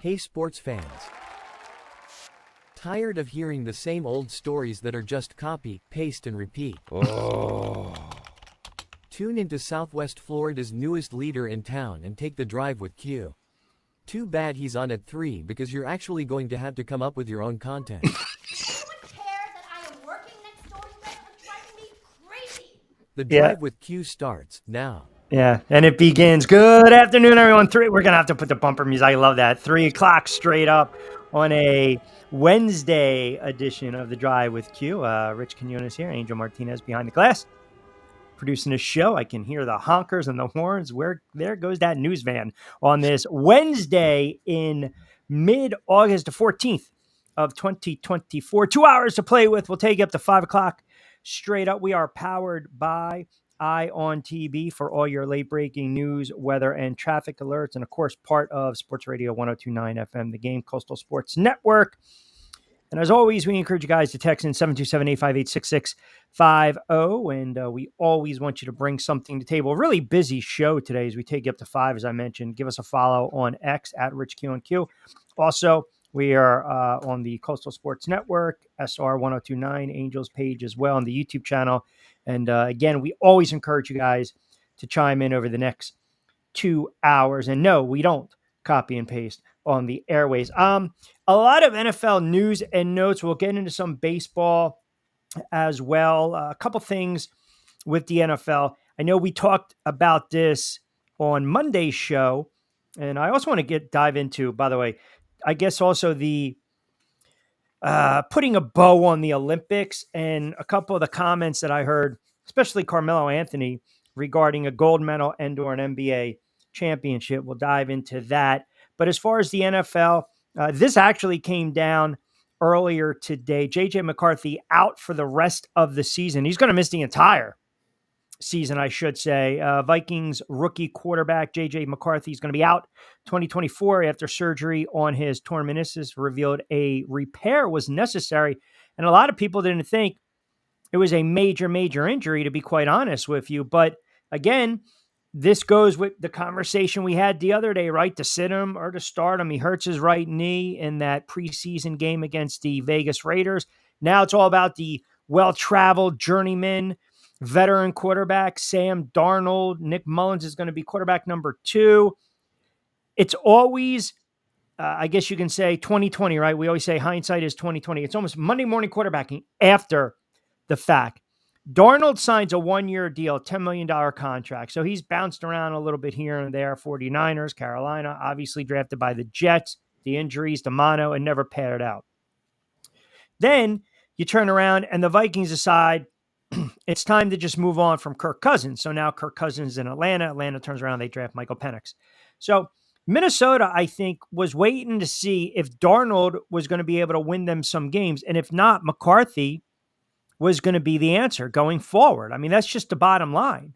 Hey sports fans. Tired of hearing the same old stories that are just copy, paste and repeat? Oh. Tune into Southwest Florida's newest leader in town and take the drive with Q. Too bad he's on at 3 because you're actually going to have to come up with your own content. Anyone care that I am working next door to them? It's driving me crazy. The Yeah. drive with Q starts now. Yeah, and it begins. Good afternoon, everyone. We're gonna have to put the bumper music. I love that. 3 o'clock straight up on a Wednesday edition of the Drive with Q. Rich Quinones here, Angel Martinez behind the glass, producing the show. I can hear the honkers and the horns. There goes that news van on this Wednesday in mid-August, the 14th of 2024. 2 hours to play with. We'll take you up to 5 o'clock straight up. We are powered by Eye on TV for all your late breaking news, weather, and traffic alerts. And of course, part of Sports Radio 1029 FM, the Game, Coastal Sports Network. And as always, we encourage you guys to text in 727-858-6650. And we always want you to bring something to the table. A really busy show today as we take you up to 5, as I mentioned. Give us a follow on X at RichQNQ. Also, we are on the Coastal Sports Network, SR 1029 Angels page as well on the YouTube channel. And again, we always encourage you guys to chime in over the next 2 hours. And no, we don't copy and paste on the airways. A lot of NFL news and notes. We'll get into some baseball as well. A couple things with the NFL. I know we talked about this on Monday's show, and I also want to dive into, by the way, I guess also the putting a bow on the Olympics and a couple of the comments that I heard, especially Carmelo Anthony, regarding a gold medal and/or an NBA championship. We'll dive into that. But as far as the NFL, this actually came down earlier today. J.J. McCarthy out for the rest of the season. He's going to miss the entire season, I should say. Vikings rookie quarterback J.J. McCarthy is going to be out 2024 after surgery on his torn meniscus revealed a repair was necessary. And a lot of people didn't think it was a major, major injury, to be quite honest with you. But again, this goes with the conversation we had the other day, right? To sit him or to start him. He hurts his right knee in that preseason game against the Vegas Raiders. Now it's all about the well-traveled journeyman veteran quarterback, Sam Darnold. Nick Mullins is going to be quarterback number 2. It's always, I guess you can say 2020, right? We always say hindsight is 2020. It's almost Monday morning quarterbacking after the fact. Darnold signs a 1-year deal, $10 million contract. So he's bounced around a little bit here and there. 49ers, Carolina, obviously drafted by the Jets, the injuries, the mono, and never padded out. Then you turn around and the Vikings decide it's time to just move on from Kirk Cousins. So now Kirk Cousins is in Atlanta. Atlanta turns around, they draft Michael Penix. So Minnesota, I think, was waiting to see if Darnold was going to be able to win them some games. And if not, McCarthy was going to be the answer going forward. I mean, that's just the bottom line.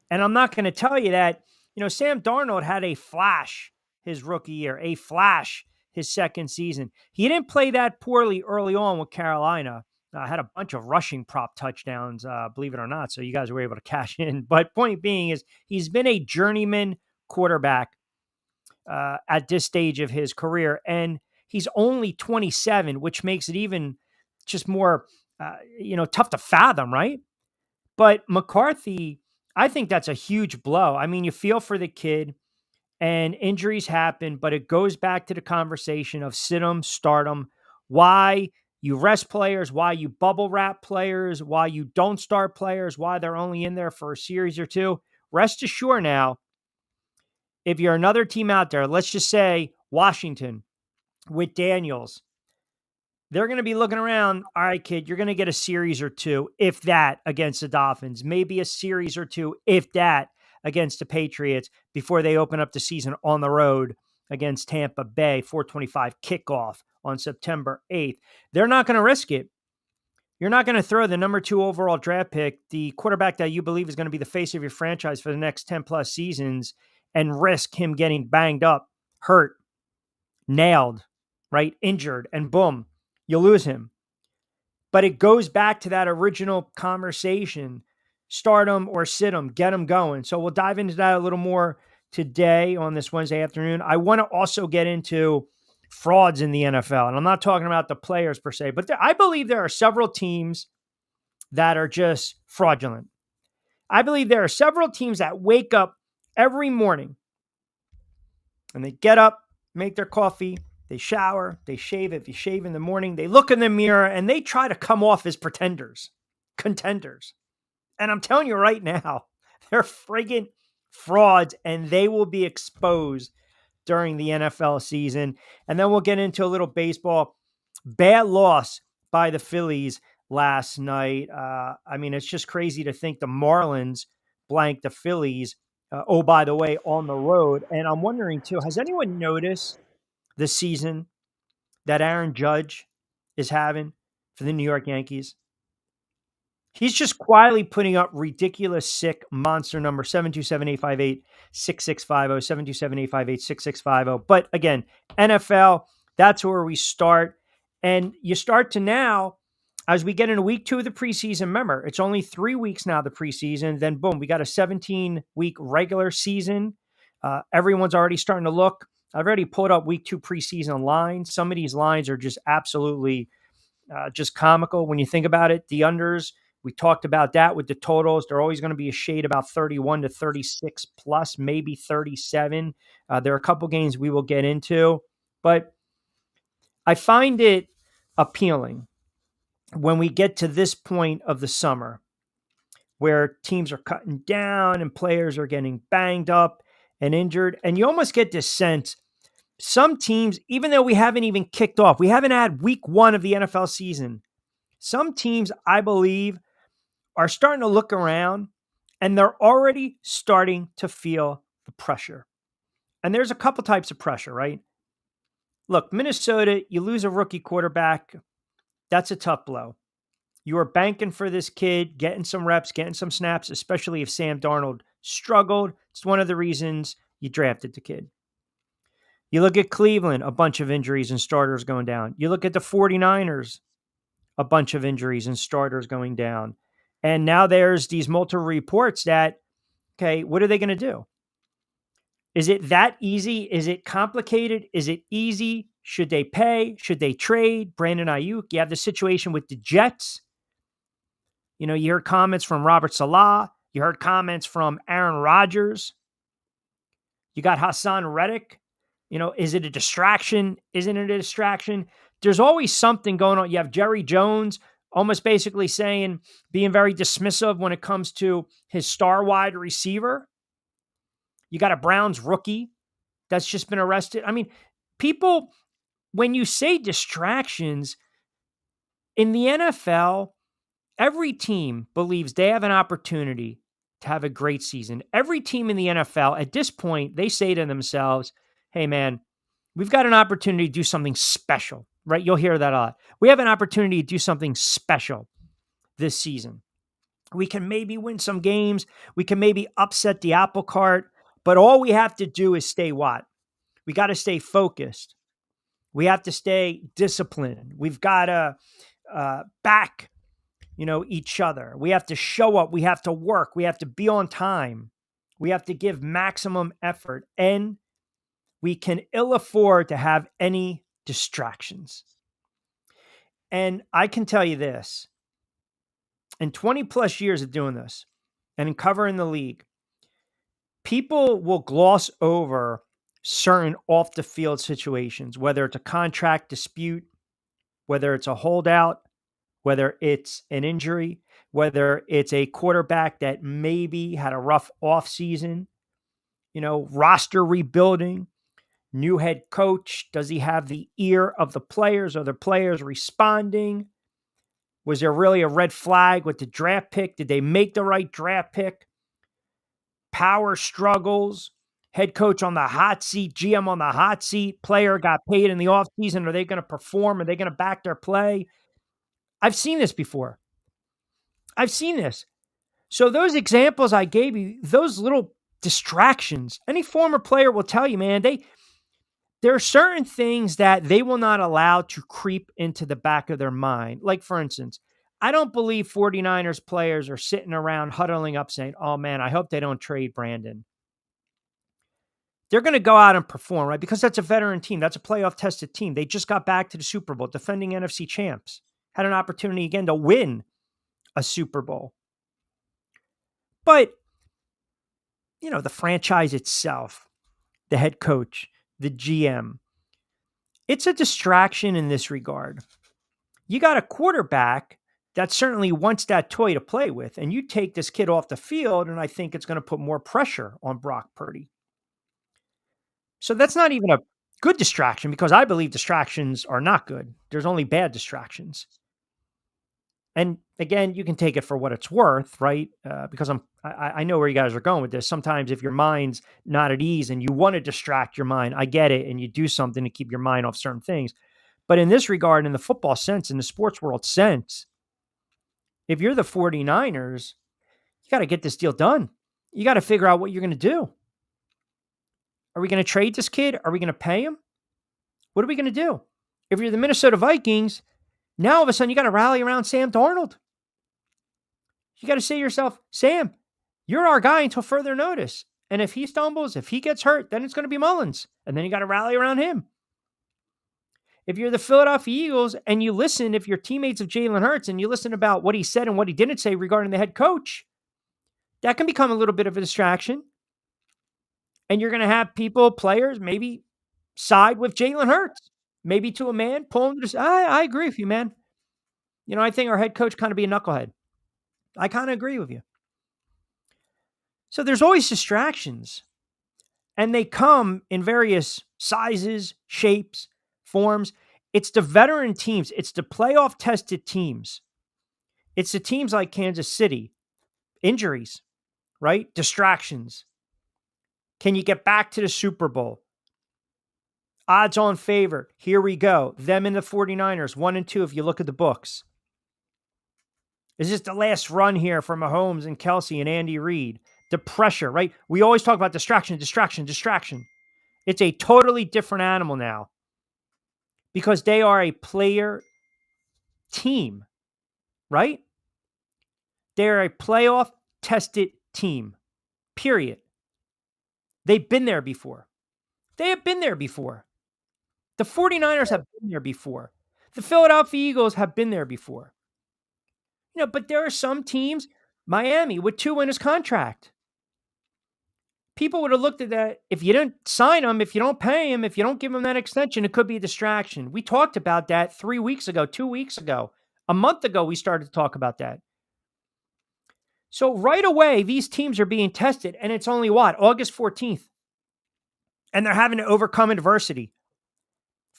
And I'm not going to tell you that, Sam Darnold had a flash his rookie year, a flash his second season. He didn't play that poorly early on with Carolina. Had a bunch of rushing prop touchdowns, believe it or not. So you guys were able to cash in. But point being is he's been a journeyman quarterback at this stage of his career. And he's only 27, which makes it even just more, tough to fathom, right? But McCarthy, I think that's a huge blow. I mean, you feel for the kid and injuries happen, but it goes back to the conversation of sit them, start them, why you rest players, why you bubble wrap players, why you don't start players, why they're only in there for a series or two. Rest assured now, if you're another team out there, let's just say Washington with Daniels, they're going to be looking around. All right, kid, you're going to get a series or two, if that, against the Dolphins. Maybe a series or two, if that, against the Patriots before they open up the season on the road against Tampa Bay, 4:25 kickoff on September 8th. They're not going to risk it. You're not going to throw the number 2 overall draft pick, the quarterback that you believe is going to be the face of your franchise for the next 10 plus seasons, and risk him getting banged up, hurt, nailed, right? Injured, and boom, you lose him. But it goes back to that original conversation. Start him or sit him, get him going. So we'll dive into that a little more today on this Wednesday afternoon. I want to also get into frauds in the NFL. And I'm not talking about the players per se, but I believe there are several teams that are just fraudulent. I believe there are several teams that wake up every morning and they get up, make their coffee, they shower, they shave. If you shave in the morning, they look in the mirror and they try to come off as pretenders, contenders. And I'm telling you right now, they're friggin' frauds and they will be exposed during the NFL season. And then we'll get into a little baseball. Bad loss by the Phillies last night. I mean, it's just crazy to think the Marlins blanked the Phillies. Oh, by the way, on the road. And I'm wondering too, has anyone noticed the season that Aaron Judge is having for the New York Yankees? He's just quietly putting up ridiculous, sick monster number 727-858-6650, 727-858-6650. But again, NFL, that's where we start. And you start to now, as we get into week 2 of the preseason, remember, it's only 3 weeks now, the preseason. Then boom, we got a 17-week regular season. Everyone's already starting to look. I've already pulled up week 2 preseason lines. Some of these lines are just absolutely just comical when you think about it. The unders, we talked about that with the totals. They're always going to be a shade about 31 to 36 plus, maybe 37. There are a couple games we will get into, but I find it appealing when we get to this point of the summer where teams are cutting down and players are getting banged up and injured. And you almost get this sense some teams, even though we haven't even kicked off, we haven't had week 1 of the NFL season. Some teams, I believe, are starting to look around and they're already starting to feel the pressure. And there's a couple types of pressure, right? Look, Minnesota, you lose a rookie quarterback. That's a tough blow. You are banking for this kid, getting some reps, getting some snaps, especially if Sam Darnold struggled. It's one of the reasons you drafted the kid. You look at Cleveland, a bunch of injuries and starters going down. You look at the 49ers, a bunch of injuries and starters going down. And now there's these multiple reports that, okay, what are they going to do? Is it that easy? Is it complicated? Is it easy? Should they pay? Should they trade? Brandon Ayuk, you have the situation with the Jets. You know, you heard comments from Robert Salah. You heard comments from Aaron Rodgers. You got Hassan Reddick. You know, is it a distraction? Isn't it a distraction? There's always something going on. You have Jerry Jones almost basically saying, being very dismissive when it comes to his star wide receiver. You got a Browns rookie that's just been arrested. I mean, people, when you say distractions in the NFL, every team believes they have an opportunity to have a great season. Every team in the NFL at this point, they say to themselves, hey man, we've got an opportunity to do something special, right? You'll hear that a lot. We have an opportunity to do something special this season. We can maybe win some games. We can maybe upset the apple cart, but all we have to do is stay what? We got to stay focused. We have to stay disciplined. We've got to back, each other. We have to show up. We have to work. We have to be on time. We have to give maximum effort, and we can ill afford to have any distractions. And I can tell you this, in 20 plus years of doing this and in covering the league, people will gloss over certain off the field situations, whether it's a contract dispute, whether it's a holdout, whether it's an injury, whether it's a quarterback that maybe had a rough offseason, roster rebuilding, new head coach. Does he have the ear of the players? Are the players responding? Was there really a red flag with the draft pick? Did they make the right draft pick? Power struggles, head coach on the hot seat, GM on the hot seat, player got paid in the offseason. Are they going to perform? Are they going to back their play? I've seen this before. I've seen this. So those examples I gave you, those little distractions, any former player will tell you, man, there are certain things that they will not allow to creep into the back of their mind. Like, for instance, I don't believe 49ers players are sitting around huddling up saying, oh man, I hope they don't trade Brandon. they're going to go out and perform, right? Because that's a veteran team. That's a playoff tested team. They just got back to the Super Bowl, defending NFC champs, had an opportunity again to win a Super Bowl. But, the franchise itself, the head coach, the GM, it's a distraction in this regard. You got a quarterback that certainly wants that toy to play with, and you take this kid off the field, and I think it's going to put more pressure on Brock Purdy. So that's not even a good distraction, because I believe distractions are not good. There's only bad distractions. And again, you can take it for what it's worth, right? Because I know where you guys are going with this. Sometimes if your mind's not at ease and you want to distract your mind, I get it, and you do something to keep your mind off certain things. But in this regard, in the football sense, in the sports world sense, if you're the 49ers, you got to get this deal done. You got to figure out what you're going to do. Are we going to trade this kid? Are we going to pay him? What are we going to do? If you're the Minnesota Vikings, now all of a sudden you got to rally around Sam Darnold. You got to say to yourself, Sam, you're our guy until further notice. And if he stumbles, if he gets hurt, then it's going to be Mullins. And then you got to rally around him. If you're the Philadelphia Eagles and you listen, if you're teammates of Jalen Hurts and you listen about what he said and what he didn't say regarding the head coach, that can become a little bit of a distraction. And you're going to have people, players, maybe side with Jalen Hurts. Maybe to a man, pull him to the I agree with you, man. I think our head coach kind of be a knucklehead. I kind of agree with you. So there's always distractions. And they come in various sizes, shapes, forms. It's the veteran teams. It's the playoff tested teams. It's the teams like Kansas City. Injuries, right? Distractions. Can you get back to the Super Bowl? Odds on favorite. Here we go. Them and the 49ers, 1 and 2 if you look at the books. Is this the last run here for Mahomes and Kelsey and Andy Reid? The pressure, right? We always talk about distraction. It's a totally different animal now because they are a player team, right? They're a playoff tested team, period. They've been there before. They have been there before. The 49ers have been there before. The Philadelphia Eagles have been there before. But there are some teams, Miami with Tua in his contract. People would have looked at that. If you don't sign him, if you don't pay him, if you don't give him that extension, it could be a distraction. We talked about that 3 weeks ago, 2 weeks ago, a month ago, we started to talk about that. So right away, these teams are being tested, and it's only August 14th. And they're having to overcome adversity.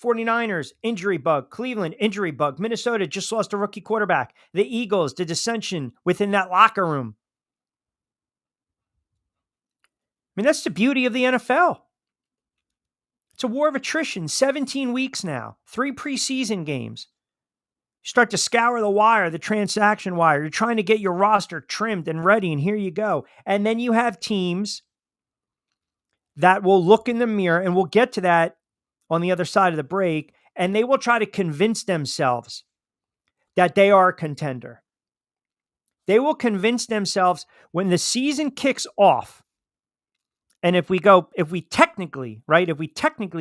49ers, injury bug. Cleveland, injury bug. Minnesota just lost a rookie quarterback. The Eagles, the dissension within that locker room. I mean, that's the beauty of the NFL. It's a war of attrition, 17 weeks now, 3 preseason games. You start to scour the wire, the transaction wire. You're trying to get your roster trimmed and ready, and here you go. And then you have teams that will look in the mirror, and we'll get to that on the other side of the break, and they will try to convince themselves that they are a contender. They will convince themselves when the season kicks off. And if we technically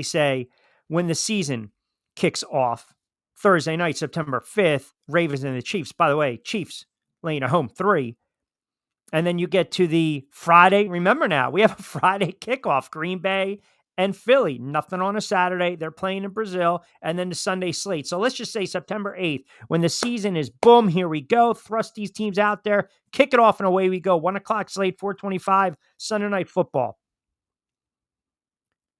say when the season kicks off, Thursday night, September 5th, Ravens and the Chiefs. By the way, Chiefs laying a home 3. And then you get to the Friday. Remember now, we have a Friday kickoff, Green Bay and Philly. Nothing on a Saturday. They're playing in Brazil. And then the Sunday slate. So let's just say September 8th, when the season is boom, here we go. Thrust these teams out there. Kick it off and away we go. 1 o'clock slate, 4:25, Sunday Night Football.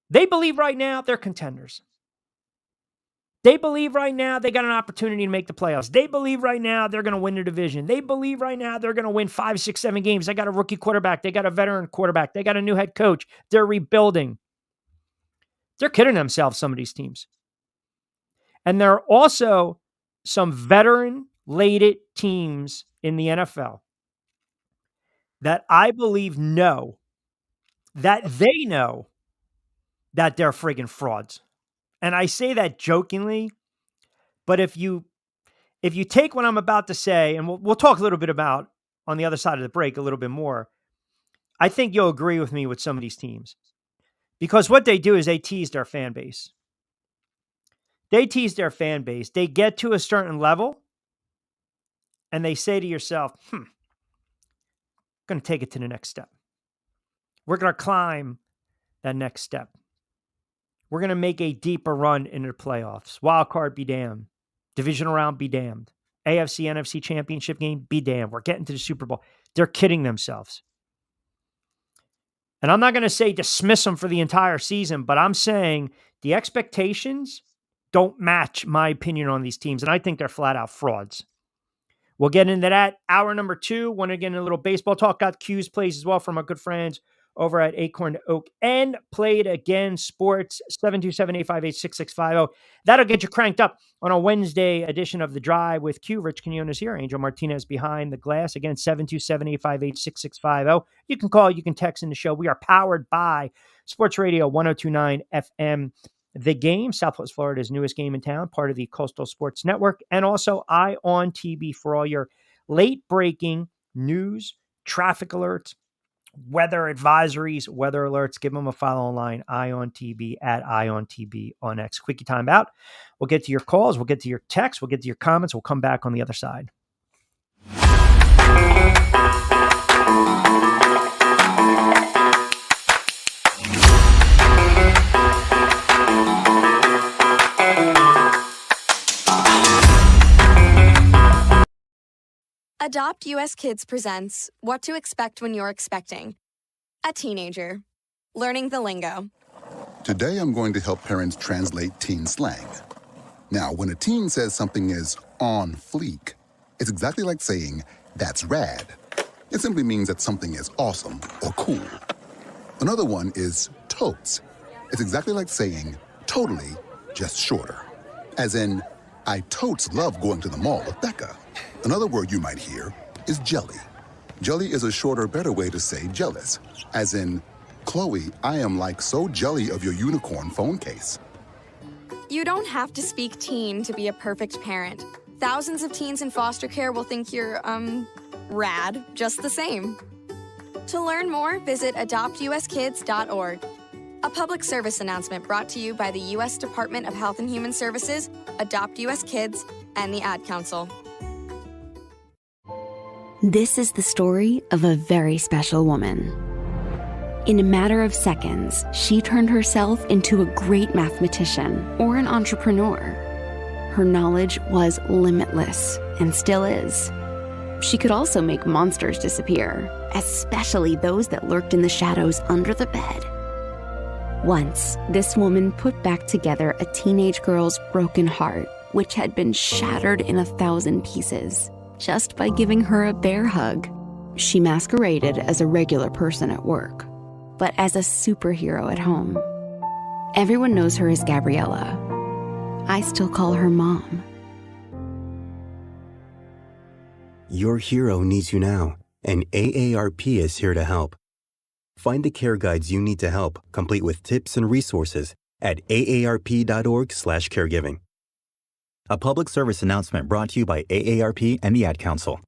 They believe right now they're contenders. They believe right now they got an opportunity to make the playoffs. They believe right now they're going to win the division. They believe right now they're going to win 5, 6, 7 games. They got a rookie quarterback. They got a veteran quarterback. They got a new head coach. They're rebuilding. They're kidding themselves, some of these teams. And there are also some veteran-laden teams in the NFL that I believe know that they know that they're friggin' frauds. And I say that jokingly, but if you take what I'm about to say, and we'll talk a little bit about on the other side of the break a little bit more, I think you'll agree with me with some of these teams. Because what they do is they tease their fan base. They tease their fan base. They get to a certain level and they say to yourself, going to take it to the next step. We're going to climb that next step. We're going to make a deeper run into the playoffs. Wild card be damned. Divisional round be damned. AFC, NFC championship game be damned. We're getting to the Super Bowl. They're kidding themselves. And I'm not going to say dismiss them for the entire season, but I'm saying the expectations don't match my opinion on these teams. And I think they're flat out frauds. We'll get into that. Hour number 2. Want to get into a little baseball talk. Got Q's plays as well from our good friends over at Acorn Oak and Played Again Sports, 727-858-6650. That'll get you cranked up on a Wednesday edition of The Drive with Q. Rich Quinones here. Angel Martinez behind the glass. Again, 727-858-6650. You can call, you can text in the show. We are powered by Sports Radio 1029 FM. The Game, Southwest Florida's newest game in town, part of the Coastal Sports Network, and also Eye on TV for all your late-breaking news, traffic alerts, weather advisories, weather alerts. Give them a follow online, Eye on TV at Eye on TV on X. Quickie time out. We'll get to your calls. We'll get to your texts. We'll get to your comments. We'll come back on the other side. Adopt US Kids presents What to Expect When You're Expecting. A teenager. Learning the lingo. Today I'm going to help parents translate teen slang. Now, when a teen says something is on fleek, it's exactly like saying, that's rad. It simply means that something is awesome or cool. Another one is totes. It's exactly like saying, totally, just shorter. As in, I totes love going to the mall with Becca. Another word you might hear is jelly. Jelly is a shorter, better way to say jealous. As in, Chloe, I am like so jelly of your unicorn phone case. You don't have to speak teen to be a perfect parent. Thousands of teens in foster care will think you're, rad just the same. To learn more, visit adoptuskids.org. A public service announcement brought to you by the U.S. Department of Health and Human Services, Adopt U.S. Kids, and the Ad Council. This is the story of a very special woman. In a matter of seconds, she turned herself into a great mathematician or an entrepreneur. Her knowledge was limitless and still is. She could also make monsters disappear, especially those that lurked in the shadows under the bed. Once, this woman put back together a teenage girl's broken heart, which had been shattered in 1,000 pieces, just by giving her a bear hug. She masqueraded as a regular person at work, but as a superhero at home. Everyone knows her as Gabriella. I still call her Mom. Your hero needs you now, and AARP is here to help. Find the care guides you need to help, complete with tips and resources at aarp.org/caregiving. A public service announcement brought to you by AARP and the Ad Council.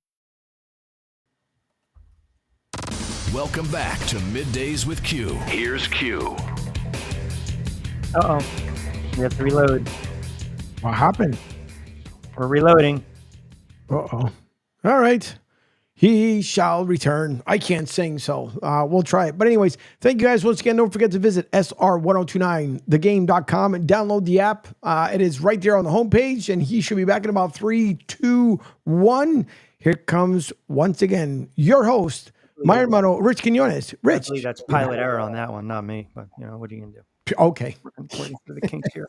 Welcome back to Middays with Q. Here's Q. Uh-oh. We have to reload. What happened? We're reloading. Uh-oh. All right. He shall return. I can't sing, so we'll try it. But anyways, thank you guys once again. Don't forget to visit sr1029thegame.com and download the app. It is right there on the homepage, and he should be back in about 3, 2, 1. Here comes, once again, your host, my hermano, Rich Quinones. Rich. I believe that's pilot error on that one, not me. But, what are you going to do? Okay. According to the kinks here.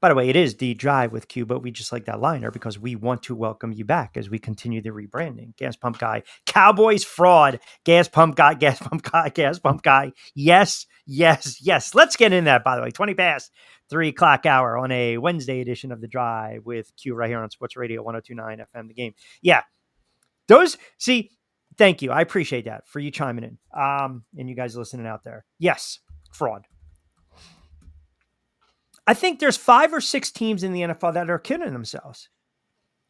By the way, it is the Drive with Q, but we just like that liner because we want to welcome you back as we continue the rebranding. Gas Pump Guy, Cowboys fraud, Gas Pump Guy, Gas Pump Guy, Gas Pump Guy. Yes, yes, yes. Let's get in that, by the way. 20 past 3 o'clock hour on a Wednesday edition of the Drive with Q right here on Sports Radio 1029 FM, The Game. Yeah. Thank you. I appreciate that for you chiming in and you guys listening out there. Yes, fraud. I think there's 5 or 6 teams in the NFL that are kidding themselves.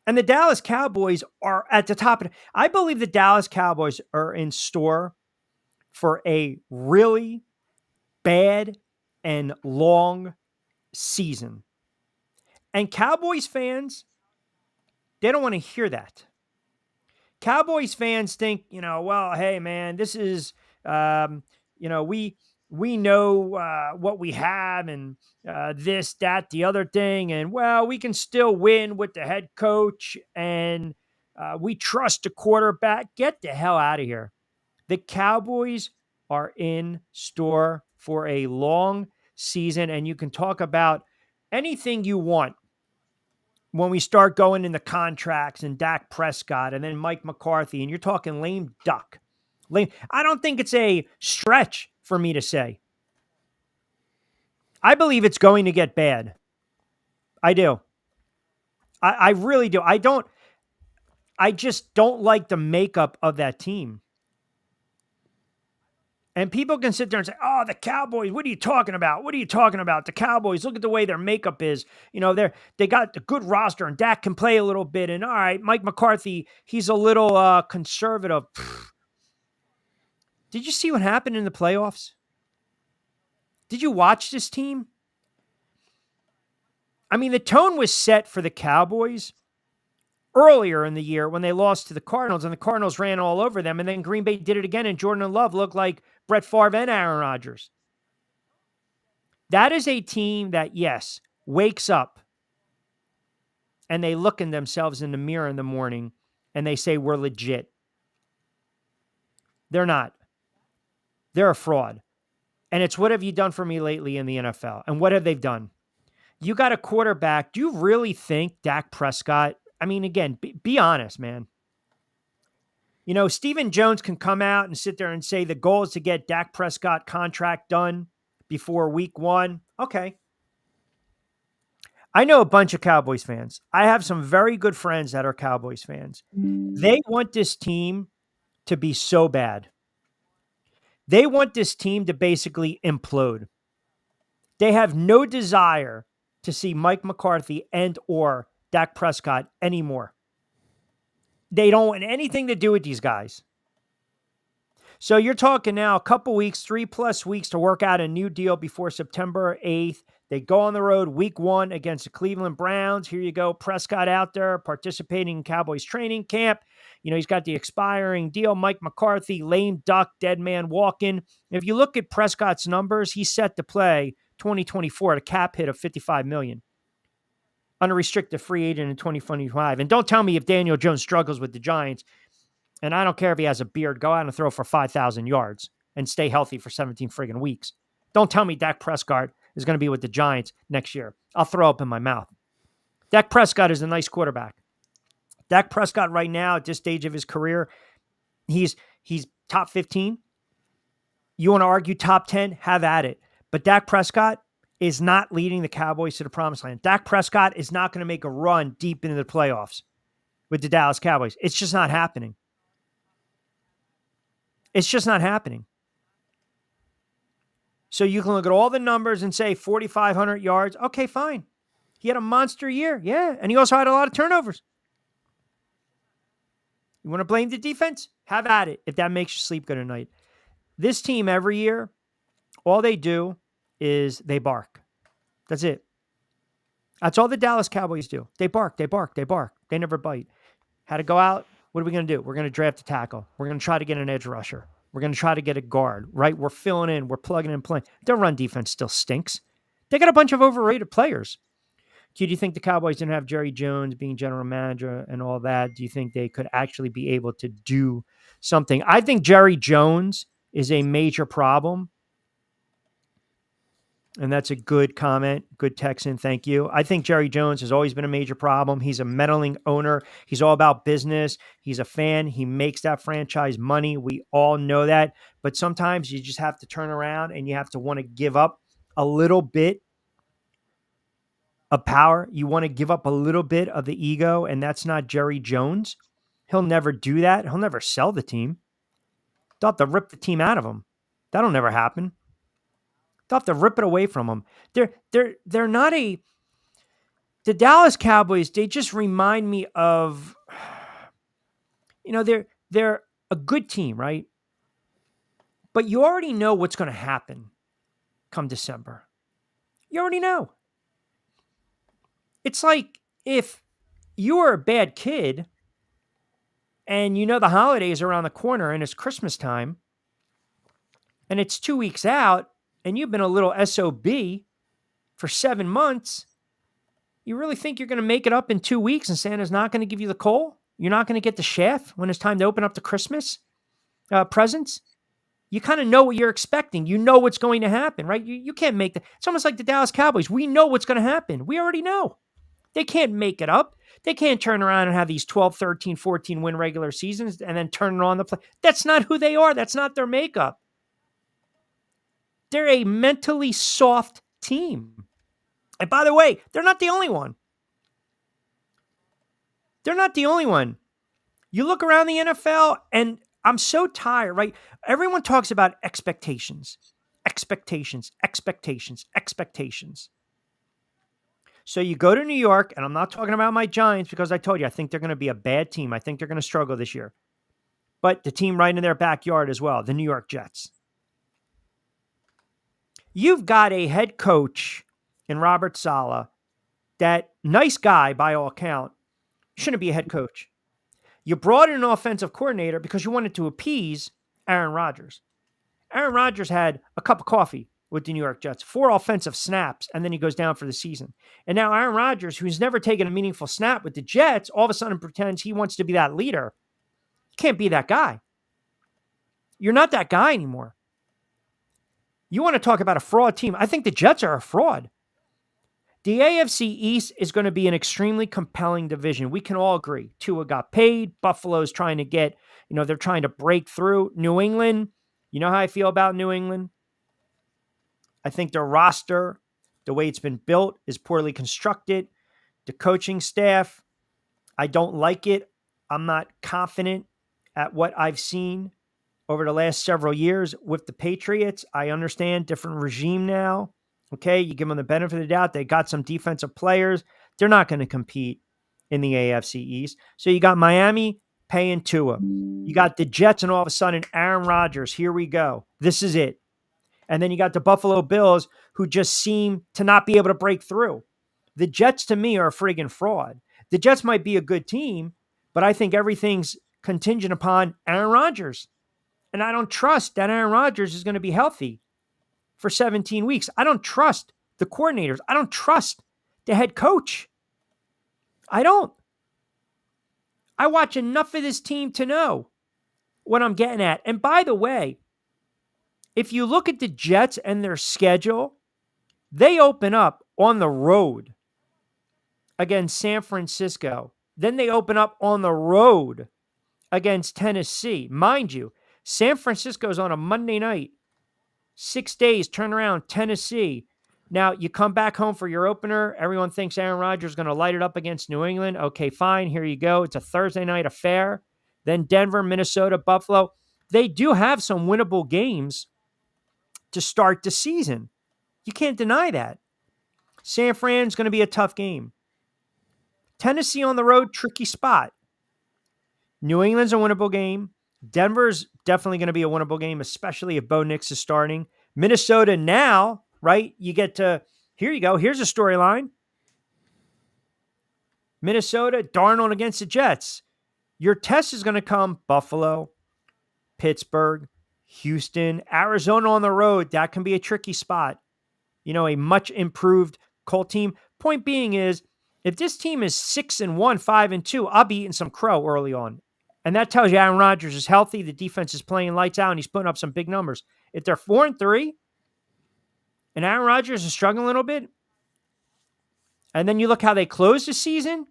And the Dallas Cowboys are at the top. I believe the Dallas Cowboys are in store for a really bad and long season. And Cowboys fans, they don't want to hear that. Cowboys fans think, well, hey, man, this is, we know what we have and this, that, the other thing. And, well, we can still win with the head coach and we trust the quarterback. Get the hell out of here. The Cowboys are in store for a long season, and you can talk about anything you want when we start going in the contracts and Dak Prescott and then Mike McCarthy, and you're talking lame duck. I don't think it's a stretch for me to say. I believe it's going to get bad. I do. I really do. I just don't like the makeup of that team. And people can sit there and say, oh, the Cowboys, what are you talking about? What are you talking about? The Cowboys, look at the way their makeup is. They got a good roster and Dak can play a little bit. And all right, Mike McCarthy, he's a little conservative. Did you see what happened in the playoffs? Did you watch this team? I mean, the tone was set for the Cowboys earlier in the year when they lost to the Cardinals, and the Cardinals ran all over them, and then Green Bay did it again, and Jordan and Love looked like Brett Favre and Aaron Rodgers. That is a team that, yes, wakes up, and they look in themselves in the mirror in the morning, and they say, we're legit. They're not. They're a fraud. And it's, what have you done for me lately in the NFL? And what have they done? You got a quarterback. Do you really think Dak Prescott... I mean, again, be honest, man. Stephen Jones can come out and sit there and say the goal is to get Dak Prescott contract done before week 1. Okay. I know a bunch of Cowboys fans. I have some very good friends that are Cowboys fans. They want this team to be so bad. They want this team to basically implode. They have no desire to see Mike McCarthy and or Dak Prescott anymore. They don't want anything to do with these guys. So you're talking now a couple weeks, 3+ weeks to work out a new deal before September 8th. They go on the road week 1 against the Cleveland Browns. Here you go. Prescott out there participating in Cowboys training camp. He's got the expiring deal. Mike McCarthy, lame duck, dead man walking. If you look at Prescott's numbers, he's set to play 2024 at a cap hit of $55 million. Unrestricted free agent in 2025. And don't tell me if Daniel Jones struggles with the Giants, and I don't care if he has a beard, go out and throw for 5,000 yards and stay healthy for 17 friggin' weeks. Don't tell me Dak Prescott is going to be with the Giants next year. I'll throw up in my mouth. Dak Prescott is a nice quarterback. Dak Prescott right now at this stage of his career, he's top 15. You want to argue top 10? Have at it. But Dak Prescott is not leading the Cowboys to the promised land. Dak Prescott is not going to make a run deep into the playoffs with the Dallas Cowboys. It's just not happening. It's just not happening. So you can look at all the numbers and say 4,500 yards. Okay, fine. He had a monster year. Yeah. And he also had a lot of turnovers. You want to blame the defense? Have at it if that makes you sleep good at night. This team every year, all they do is they bark. That's it. That's all the Dallas Cowboys do. They bark, they bark, they bark. They never bite. Had to go out. What are we going to do? We're going to draft a tackle. We're going to try to get an edge rusher. We're going to try to get a guard, right? We're filling in. We're plugging and playing. Their run defense still stinks. They got a bunch of overrated players. Do you think the Cowboys didn't have Jerry Jones being general manager and all that? Do you think they could actually be able to do something? I think Jerry Jones is a major problem. And that's a good comment. Good Texan. Thank you. I think Jerry Jones has always been a major problem. He's a meddling owner. He's all about business. He's a fan. He makes that franchise money. We all know that. But sometimes you just have to turn around and you have to want to give up a little bit of power. You want to give up a little bit of the ego. And that's not Jerry Jones. He'll never do that. He'll never sell the team. They'll have to rip the team out of him. That'll never happen. They'll have to rip it away from them. They're not the Dallas Cowboys. They just remind me of, they're a good team, right? But you already know what's going to happen. come December. You already know. It's like if you were a bad kid and you know the holidays are around the corner and it's Christmas time and it's 2 weeks out and you've been a little SOB for 7 months, you really think you're going to make it up in 2 weeks and Santa's not going to give you the coal? You're not going to get the shaft when it's time to open up the Christmas presents? You kind of know what you're expecting. You know what's going to happen, right? You can't make that. It's almost like the Dallas Cowboys. We know what's going to happen. We already know. They can't make it up. They can't turn around and have these 12, 13, 14 win regular seasons and then turn it on the play. That's not who they are. That's not their makeup. They're a mentally soft team. And by the way, they're not the only one. They're not the only one. You look around the NFL and I'm so tired, right? Everyone talks about expectations. So you go to New York, and I'm not talking about my Giants because I told you I think they're going to be a bad team. I think they're going to struggle this year. But the team right in their backyard as well, the New York Jets. You've got a head coach in Robert Saleh, that nice guy by all account, shouldn't be a head coach. You brought in an offensive coordinator because you wanted to appease Aaron Rodgers. Aaron Rodgers had a cup of coffee with the New York Jets, 4 offensive snaps, and then he goes down for the season. And now Aaron Rodgers, who's never taken a meaningful snap with the Jets, all of a sudden pretends he wants to be that leader. You can't be that guy. You're not that guy anymore. You want to talk about a fraud team. I think the Jets are a fraud. The AFC East is going to be an extremely compelling division. We can all agree. Tua got paid. Buffalo's trying to get, they're trying to break through. New England, you know how I feel about New England? I think their roster, the way it's been built, is poorly constructed. The coaching staff, I don't like it. I'm not confident at what I've seen over the last several years with the Patriots. I understand different regime now. Okay, you give them the benefit of the doubt. They got some defensive players. They're not going to compete in the AFC East. So you got Miami paying Tua. You got the Jets, and all of a sudden, Aaron Rodgers. Here we go. This is it. And then you got the Buffalo Bills, who just seem to not be able to break through. The Jets, to me, are a friggin' fraud. The Jets might be a good team, but I think everything's contingent upon Aaron Rodgers. And I don't trust that Aaron Rodgers is going to be healthy for 17 weeks. I don't trust the coordinators. I don't trust the head coach. I don't. I watch enough of this team to know what I'm getting at. And by the way, if you look at the Jets and their schedule, they open up on the road against San Francisco. Then they open up on the road against Tennessee. Mind you, San Francisco's on a Monday night. 6 days, turn around, Tennessee. Now, you come back home for your opener. Everyone thinks Aaron Rodgers is going to light it up against New England. Okay, fine. Here you go. It's a Thursday night affair. Then Denver, Minnesota, Buffalo. They do have some winnable games to start the season. You can't deny that. San Fran's going to be a tough game. Tennessee on the road, tricky spot. New England's a winnable game. Denver's definitely going to be a winnable game, especially if Bo Nix is starting. Minnesota now, right? You get to, here you go. Here's a storyline. Minnesota, Darnold against the Jets. Your test is going to come Buffalo, Pittsburgh, Houston, Arizona on the road. That can be a tricky spot. A much improved Colt team. Point being is, if this team is 6-1, 5-2, I'll be eating some crow early on. And that tells you Aaron Rodgers is healthy. The defense is playing lights out, and he's putting up some big numbers. If they're 4-3, and Aaron Rodgers is struggling a little bit, and then you look how they close the season,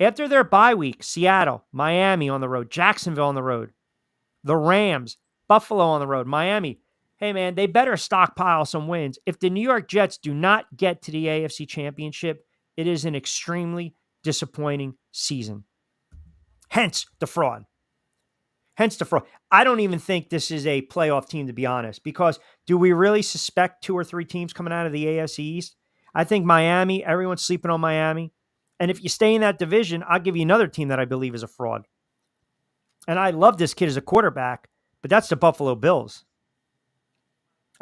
after their bye week, Seattle, Miami on the road, Jacksonville on the road, the Rams, Buffalo on the road, Miami. Hey, man, they better stockpile some wins. If the New York Jets do not get to the AFC Championship, it is an extremely disappointing season. Hence the fraud. I don't even think this is a playoff team, to be honest, because do we really suspect 2 or 3 teams coming out of the AFC East? I think Miami, everyone's sleeping on Miami. And if you stay in that division, I'll give you another team that I believe is a fraud. And I love this kid as a quarterback, but that's the Buffalo Bills.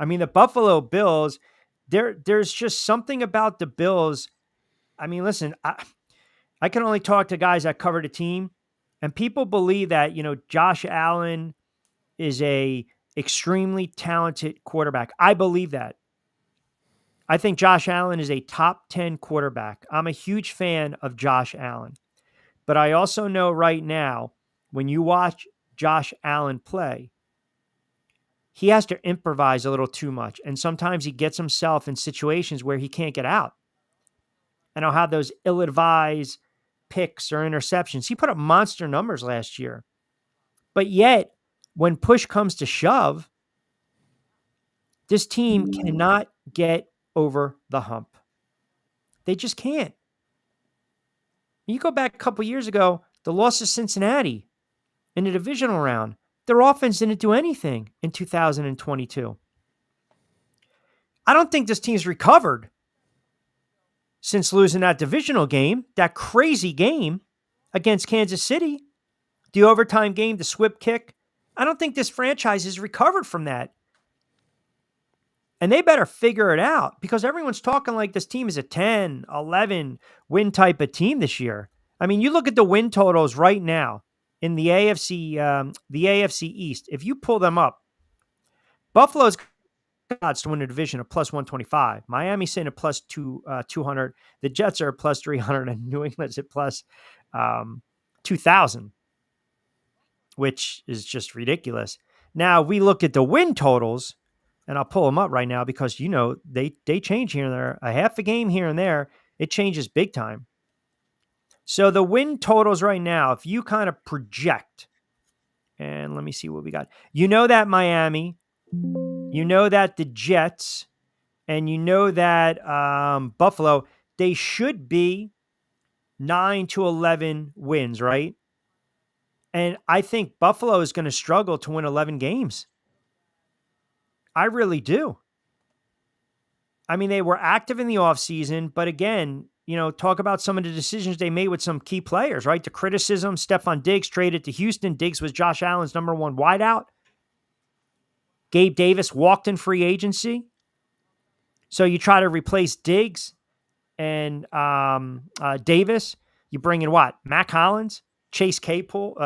I mean, the Buffalo Bills, there's just something about the Bills. I mean, listen, I can only talk to guys that cover the team, and people believe that, Josh Allen is a extremely talented quarterback. I believe that. I think Josh Allen is a top 10 quarterback. I'm a huge fan of Josh Allen. But I also know right now, when you watch Josh Allen play, he has to improvise a little too much. And sometimes he gets himself in situations where he can't get out. And I'll have those ill-advised picks or interceptions. He put up monster numbers last year. But yet, when push comes to shove, this team cannot get over the hump. They just can't. You go back a couple years ago, the loss to Cincinnati in the divisional round, their offense didn't do anything in 2022. I don't think this team's recovered since losing that divisional game, that crazy game against Kansas City, the overtime game, the SWIP kick. I don't think this franchise has recovered from that. And they better figure it out because everyone's talking like this team is a 10, 11 win type of team this year. I mean, you look at the win totals right now in the AFC East. If you pull them up, Buffalo's odds to win the division are plus 125. Miami's sitting at plus 200. The Jets are at plus 300, and New England's at plus 2,000, which is just ridiculous. Now, we look at the win totals, and I'll pull them up right now because, they change here and there. A half a game here and there, it changes big time. So the win totals right now, if you kind of project, and let me see what we got. That Miami, that the Jets, and that Buffalo, they should be 9 to 11 wins, right? And I think Buffalo is going to struggle to win 11 games. I really do. I mean, they were active in the offseason, but again, talk about some of the decisions they made with some key players, right? The criticism, Stephon Diggs traded to Houston. Diggs was Josh Allen's number one wideout. Gabe Davis walked in free agency. So you try to replace Diggs and Davis. You bring in what? Mac Hollins, Chase Claypool,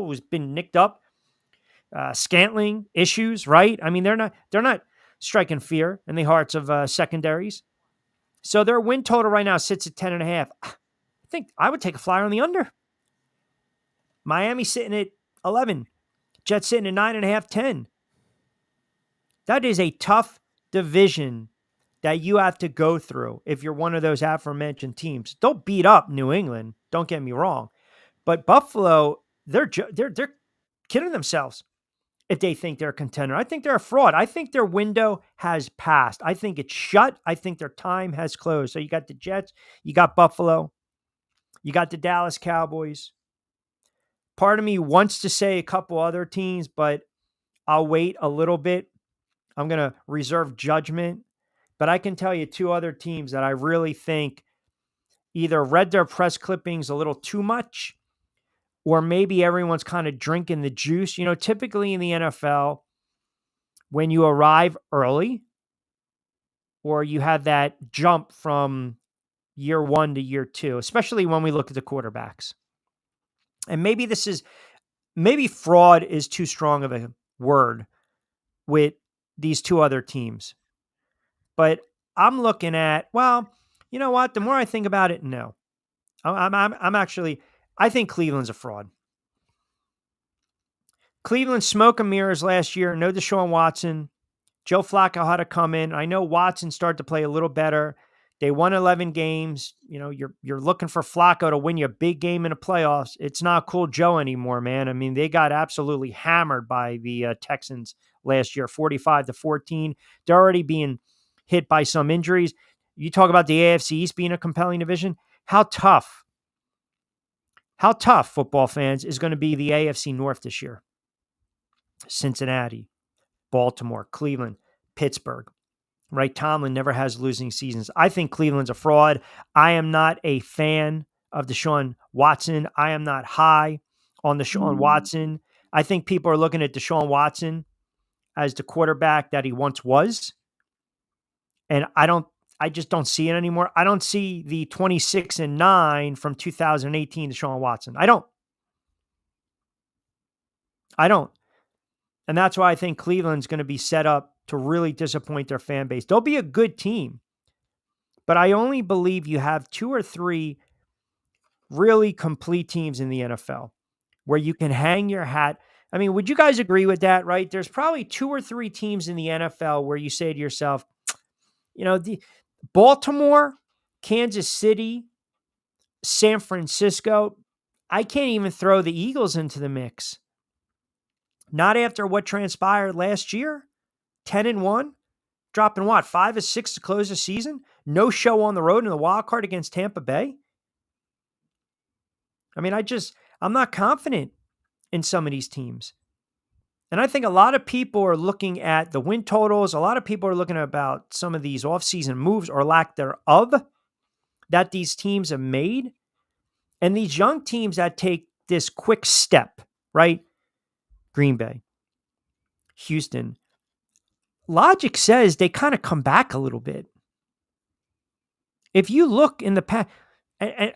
who's been nicked up. Scantling issues, right? I mean, they're not striking fear in the hearts of secondaries. So their win total right now sits at 10.5. I think I would take a flyer on the under. Miami sitting at 11. Jets sitting at 9.5, 10. That is a tough division that you have to go through if you're one of those aforementioned teams. Don't beat up New England. Don't get me wrong. But Buffalo, they're kidding themselves if they think they're a contender. I think they're a fraud. I think their window has passed. I think it's shut. I think their time has closed. So you got the Jets, you got Buffalo, you got the Dallas Cowboys. Part of me wants to say a couple other teams, but I'll wait a little bit. I'm going to reserve judgment. But I can tell you two other teams that I really think either read their press clippings a little too much, or maybe everyone's kind of drinking the juice. Typically in the NFL, when you arrive early or you have that jump from year one to year two, especially when we look at the quarterbacks. And maybe fraud is too strong of a word with these two other teams. But I'm looking at, well, you know what? The more I think about it, no. I think Cleveland's a fraud. Cleveland smoke and mirrors last year. No Deshaun Watson. Joe Flacco had to come in. I know Watson started to play a little better. They won 11 games. You're looking for Flacco to win you a big game in the playoffs. It's not Cool Joe anymore, man. I mean, they got absolutely hammered by the Texans last year, 45-14. They're already being hit by some injuries. You talk about the AFC East being a compelling division. How tough, football fans, is going to be the AFC North this year? Cincinnati, Baltimore, Cleveland, Pittsburgh, right? Tomlin never has losing seasons. I think Cleveland's a fraud. I am not a fan of Deshaun Watson. I am not high on Deshaun Watson. I think people are looking at Deshaun Watson as the quarterback that he once was. And I just don't see it anymore. I don't see the 26-9 from 2018 Deshaun Watson. I don't. And that's why I think Cleveland's going to be set up to really disappoint their fan base. They'll be a good team, but I only believe you have 2 or 3 really complete teams in the NFL where you can hang your hat. I mean, would you guys agree with that, right? There's probably 2 or 3 teams in the NFL where you say to yourself, the Baltimore, Kansas City, San Francisco, I can't even throw the Eagles into the mix. Not after what transpired last year. 10-1, dropping 5 of 6 to close the season. No show on the road in the wild card against Tampa Bay. I mean, I'm not confident in some of these teams. And I think a lot of people are looking at the win totals. A lot of people are looking about some of these offseason moves or lack thereof that these teams have made. And these young teams that take this quick step, right? Green Bay, Houston. Logic says they kind of come back a little bit. If you look in the past,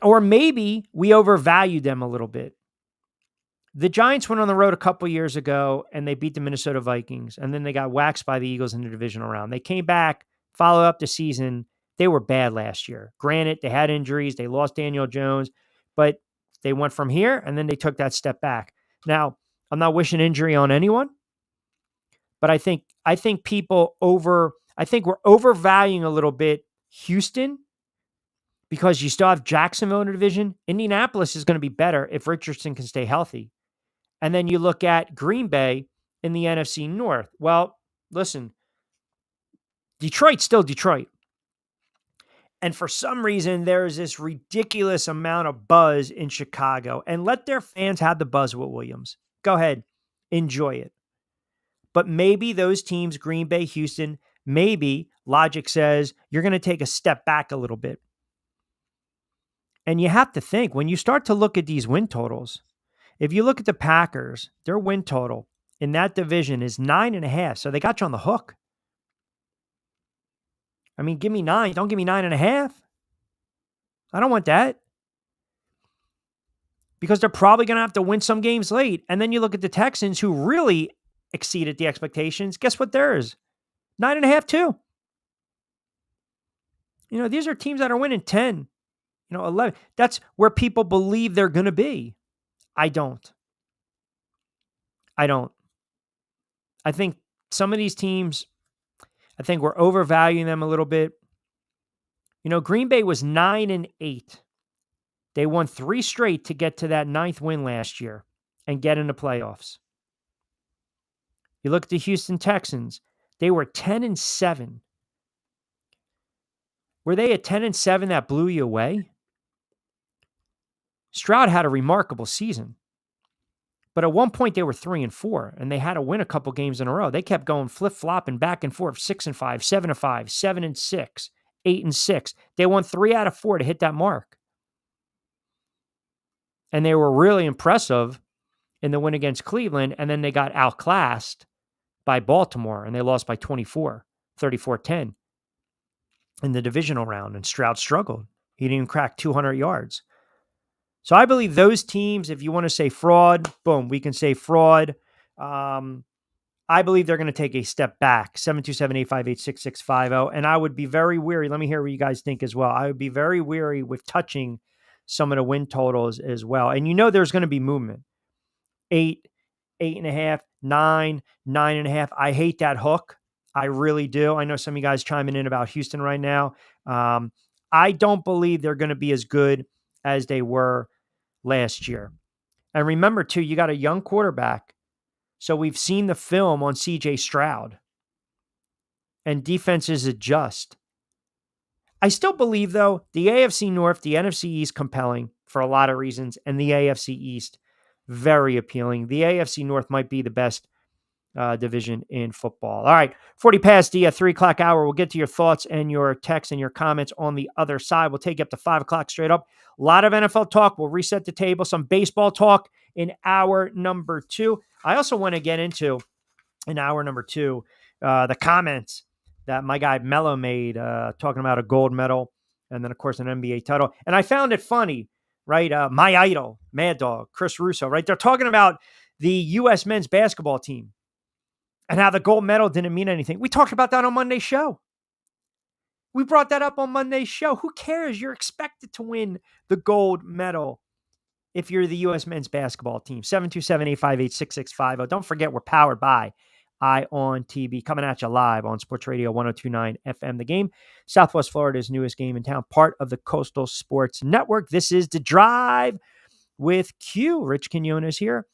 or maybe we overvalued them a little bit. The Giants went on the road a couple years ago and they beat the Minnesota Vikings, and then they got waxed by the Eagles in the divisional round. They came back, follow up the season. They were bad last year. Granted, they had injuries. They lost Daniel Jones, but they went from here and then they took that step back. Now, I'm not wishing injury on anyone, but I think we're overvaluing a little bit Houston because you still have Jacksonville in the division. Indianapolis is going to be better if Richardson can stay healthy. And then you look at Green Bay in the NFC North. Well, listen, Detroit's still Detroit. And for some reason, there's this ridiculous amount of buzz in Chicago. And let their fans have the buzz with Williams. Go ahead, enjoy it. But maybe those teams, Green Bay, Houston, maybe logic says you're going to take a step back a little bit. And you have to think, when you start to look at these win totals, if you look at the Packers, their win total in that division is 9.5. So they got you on the hook. I mean, give me 9. Don't give me 9.5. I don't want that. Because they're probably going to have to win some games late. And then you look at the Texans, who really exceeded the expectations. Guess what theirs? 9.5 too. These are teams that are winning 10, 11. That's where people believe they're going to be. I don't. I think some of these teams, I think we're overvaluing them a little bit. Green Bay was 9-8. They won 3 straight to get to that 9th win last year and get in the playoffs. You look at the Houston Texans, they were 10-7. Were they a 10-7 that blew you away? Stroud had a remarkable season. But at one point they were 3-4, and they had to win a couple games in a row. They kept going flip-flopping back and forth, 6-5, 7-5, 7-6, 8-6. They won 3 out of 4 to hit that mark. And they were really impressive in the win against Cleveland, and then they got outclassed by Baltimore, and they lost by 24, 34-10 in the divisional round, and Stroud struggled. He didn't crack 200 yards. So I believe those teams, if you want to say fraud, boom, we can say fraud. I believe they're going to take a step back, 727-858-6650. And I would be very weary. Let me hear what you guys think as well. I would be very weary with touching some of the win totals as well. And there's going to be movement. 8, 8.5, 9, 9.5. I hate that hook. I really do. I know some of you guys chiming in about Houston right now. I don't believe they're going to be as good as they were last year. And remember, too, you got a young quarterback. So we've seen the film on CJ Stroud. And defenses adjust. I still believe, though, the AFC North, the NFC East, compelling for a lot of reasons. And the AFC East, very appealing. The AFC North might be the best division in football. All right, 40 past the 3 o'clock hour. We'll get to your thoughts and your texts and your comments on the other side. We'll take you up to 5 o'clock straight up. A lot of NFL talk. We'll reset the table. Some baseball talk in hour number 2. I also want to get into in hour number 2, the comments that my guy Mello made talking about a gold medal and then, of course, an NBA title. And I found it funny, right? My idol, Mad Dog, Chris Russo, right? They're talking about the U.S. men's basketball team and how the gold medal didn't mean anything. We talked about that on Monday's show. We brought that up on Monday's show. Who cares? You're expected to win the gold medal if you're the U.S. men's basketball team. 727-858-6650. Don't forget, we're powered by ION TV, coming at you live on Sports Radio 1029 FM. The Game, Southwest Florida's newest game in town, part of the Coastal Sports Network. This is The Drive with Q. Rich Quinones here.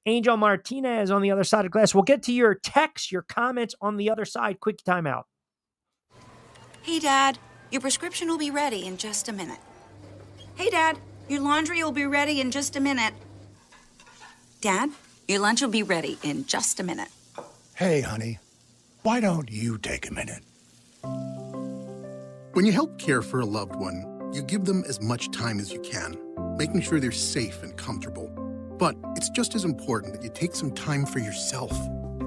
Angel Martinez on the other side of glass. We'll get to your texts, your comments on the other side. Quick timeout. Hey, Dad, your prescription will be ready in just a minute. Hey, Dad, your laundry will be ready in just a minute. Dad, your lunch will be ready in just a minute. Hey, honey, why don't you take a minute? When you help care for a loved one, you give them as much time as you can, making sure they're safe and comfortable. But it's just as important that you take some time for yourself.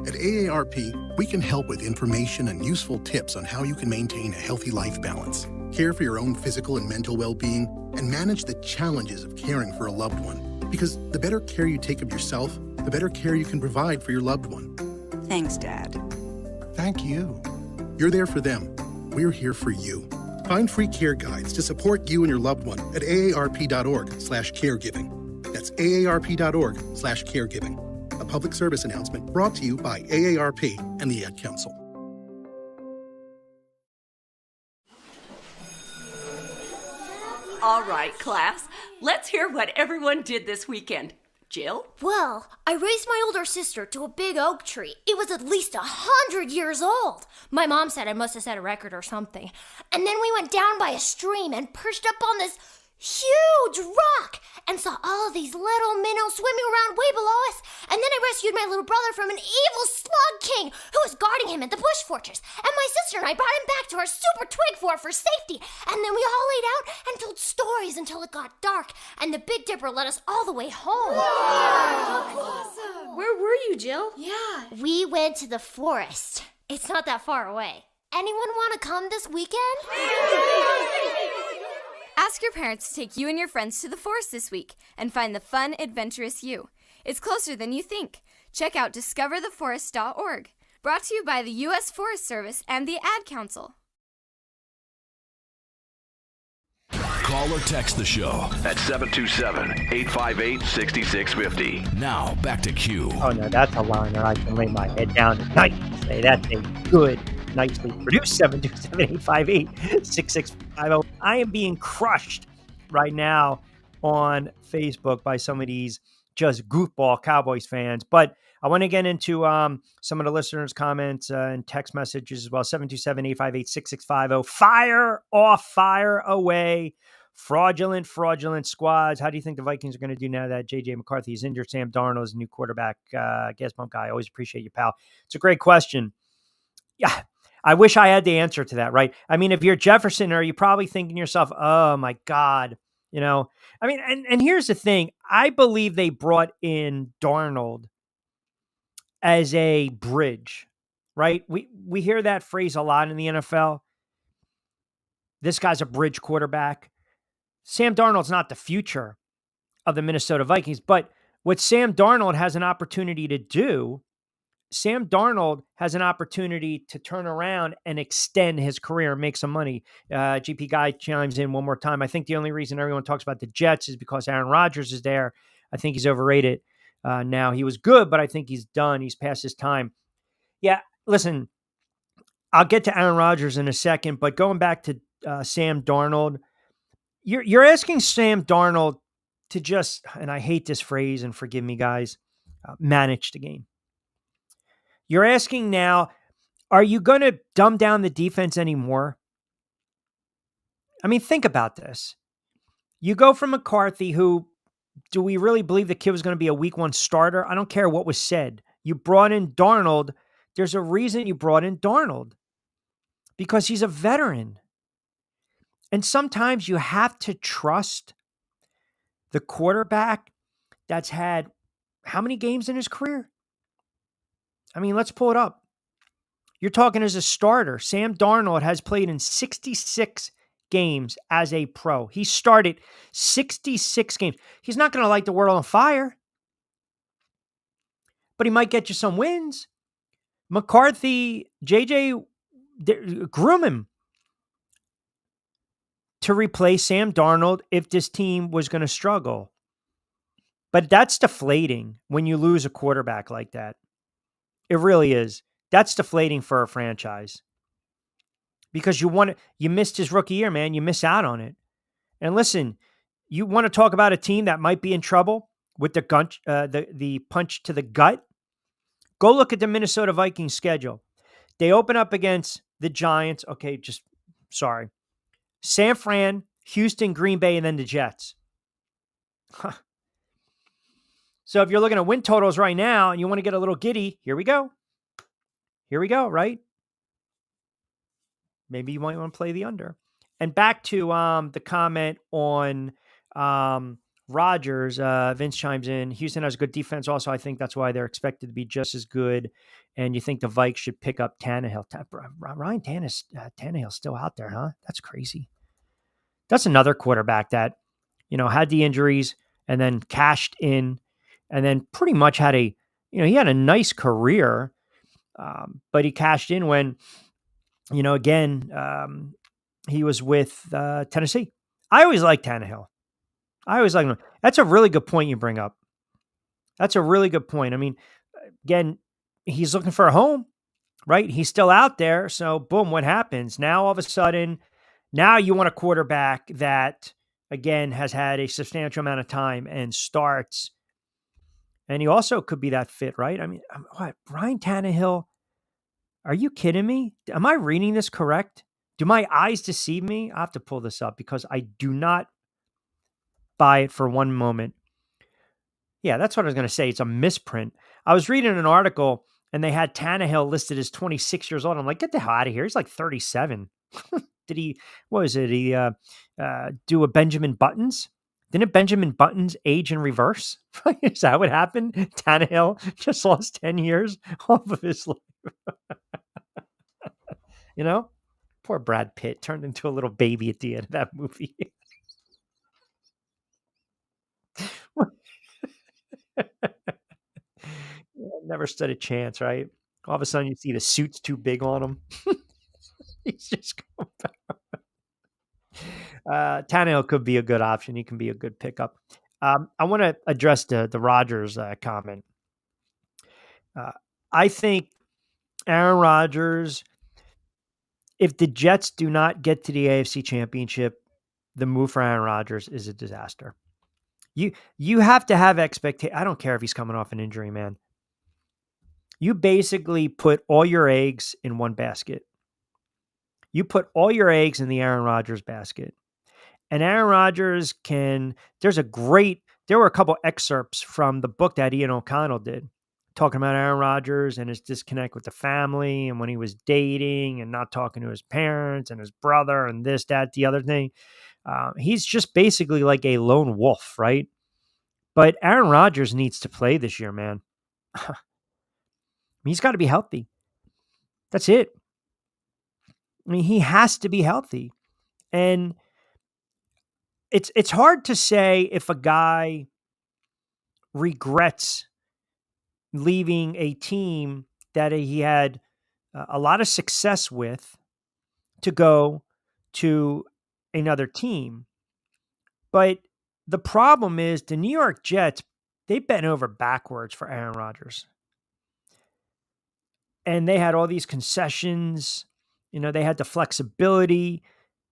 At AARP, we can help with information and useful tips on how you can maintain a healthy life balance, care for your own physical and mental well-being, and manage the challenges of caring for a loved one. Because the better care you take of yourself, the better care you can provide for your loved one. Thanks, Dad. Thank you. You're there for them. We're here for you. Find free care guides to support you and your loved one at aarp.org/caregiving. That's aarp.org/caregiving. A public service announcement brought to you by AARP and the Ad Council. All right, class. Let's hear what everyone did this weekend. Jill? Well, I raised my older sister to a big oak tree. It was at least 100 years old. My mom said I must have set a record or something. And then we went down by a stream and perched up on this huge rock and saw all of these little minnows swimming around way below us. And then I rescued my little brother from an evil slug king who was guarding him at the bush fortress. And my sister and I brought him back to our super twig fort for safety. And then we all laid out and told stories until it got dark. And the Big Dipper led us all the way home. Awesome. Where were you, Jill? Yeah. We went to the forest. It's not that far away. Anyone want to come this weekend? Ask your parents to take you and your friends to the forest this week and find the fun, adventurous you. It's closer than you think. Check out discovertheforest.org. Brought to you by the U.S. Forest Service and the Ad Council. Call or text the show at 727-858-6650. Now, back to Q. Oh, no, that's a line that I can lay my head down at night and say that's a good, nicely produced 727-858-6650. I am being crushed right now on Facebook by some of these just goofball Cowboys fans. But I want to get into some of the listeners' comments and text messages as well. 727-858-6650. Fire off, fire away. Fraudulent squads. How do you think the Vikings are going to do now that J.J. McCarthy is injured? Sam Darnold is a new quarterback. Guess bump guy. Always appreciate you, pal. It's a great question. Yeah, I wish I had the answer to that, right? I mean, if you're Jefferson, are you probably thinking to yourself, oh, my God, you know? I mean, and here's the thing. I believe they brought in Darnold as a bridge, right? We hear that phrase a lot in the NFL. This guy's a bridge quarterback. Sam Darnold's not the future of the Minnesota Vikings, but what Sam Darnold has an opportunity to do, Sam Darnold has an opportunity to turn around and extend his career and make some money. GP Guy chimes in one more time. I think the only reason everyone talks about the Jets is because Aaron Rodgers is there. I think he's overrated. Now he was good, but I think he's done. He's past his time. Yeah, listen, I'll get to Aaron Rodgers in a second, but going back to Sam Darnold, you're asking Sam Darnold to just, and I hate this phrase, and forgive me, guys, manage the game. You're asking now, are you going to dumb down the defense anymore? I mean, think about this. You go from McCarthy, who, do we really believe the kid was going to be a week one starter? I don't care what was said. You brought in Darnold. There's a reason you brought in Darnold, because he's a veteran. And sometimes you have to trust the quarterback that's had how many games in his career? I mean, let's pull it up. You're talking as a starter. Sam Darnold has played in 66 games as a pro. He started 66 games. He's not going to light the world on fire, but he might get you some wins. McCarthy, JJ, groom him to replace Sam Darnold if this team was going to struggle. But that's deflating when you lose a quarterback like that. It really is. That's deflating for a franchise because you missed his rookie year, man. You miss out on it. And listen, you want to talk about a team that might be in trouble with the punch to the gut? Go look at the Minnesota Vikings schedule. They open up against the Giants. Okay, San Fran, Houston, Green Bay, and then the Jets. So if you're looking at win totals right now and you want to get a little giddy, here we go. Here we go, right? Maybe you might want to play the under. And back to the comment on Rodgers. Vince chimes in. Houston has a good defense. Also, I think that's why they're expected to be just as good. And you think the Vikes should pick up Tannehill. Ryan Tannehill's still out there, huh? That's crazy. That's another quarterback that, had the injuries and then cashed in and then pretty much had he had a nice career. But he cashed in when, he was with Tennessee. I always liked Tannehill. I always liked him. That's a really good point you bring up. That's a really good point. I mean, again, he's looking for a home, right? He's still out there. So boom, what happens? Now all of a sudden, now you want a quarterback that, again, has had a substantial amount of time and starts. And he also could be that fit, right? I mean, what? Ryan Tannehill? Are you kidding me? Am I reading this correct? Do my eyes deceive me? I have to pull this up because I do not buy it for one moment. Yeah, that's what I was going to say. It's a misprint. I was reading an article and they had Tannehill listed as 26 years old. I'm like, get the hell out of here. He's like 37. Did he, do a Benjamin Buttons? Didn't Benjamin Buttons age in reverse? Is that what happened? Tannehill just lost 10 years off of his life. Poor Brad Pitt turned into a little baby at the end of that movie. Never stood a chance, right? All of a sudden you see the suit's too big on him. He's just going back. Tannehill could be a good option. He can be a good pickup. I want to address the Rodgers comment. I think Aaron Rodgers, if the Jets do not get to the AFC Championship, the move for Aaron Rodgers is a disaster. You have to have expectation. I don't care if he's coming off an injury, man. You basically put all your eggs in one basket. You put all your eggs in the Aaron Rodgers basket. And Aaron Rodgers there were a couple excerpts from the book that Ian O'Connell did, talking about Aaron Rodgers and his disconnect with the family and when he was dating and not talking to his parents and his brother and this, that, the other thing. He's just basically like a lone wolf, right? But Aaron Rodgers needs to play this year, man. He's got to be healthy. That's it. I mean, he has to be healthy. And it's hard to say if a guy regrets leaving a team that he had a lot of success with to go to another team. But the problem is the New York Jets, they bent over backwards for Aaron Rodgers. And they had all these concessions. They had the flexibility.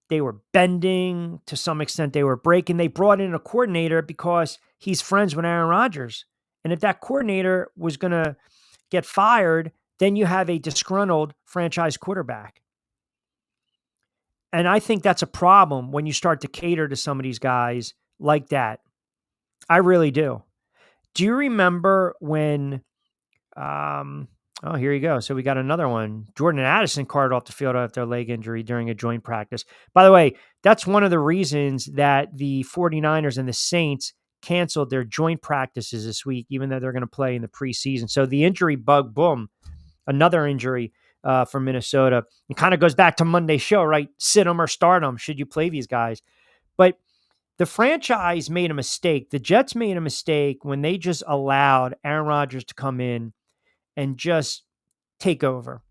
They were bending. To some extent, they were breaking. They brought in a coordinator because he's friends with Aaron Rodgers. And if that coordinator was going to get fired, then you have a disgruntled franchise quarterback. And I think that's a problem when you start to cater to some of these guys like that. I really do. Do you remember when, here you go. So we got another one. Jordan Addison carted off the field after a leg injury during a joint practice. By the way, that's one of the reasons that the 49ers and the Saints canceled their joint practices this week, even though they're going to play in the preseason. So the injury bug, boom, another injury for Minnesota. It kind of goes back to Monday's show, right? Sit them or start them. Should you play these guys? But the franchise made a mistake. The Jets made a mistake when they just allowed Aaron Rodgers to come in and just take over.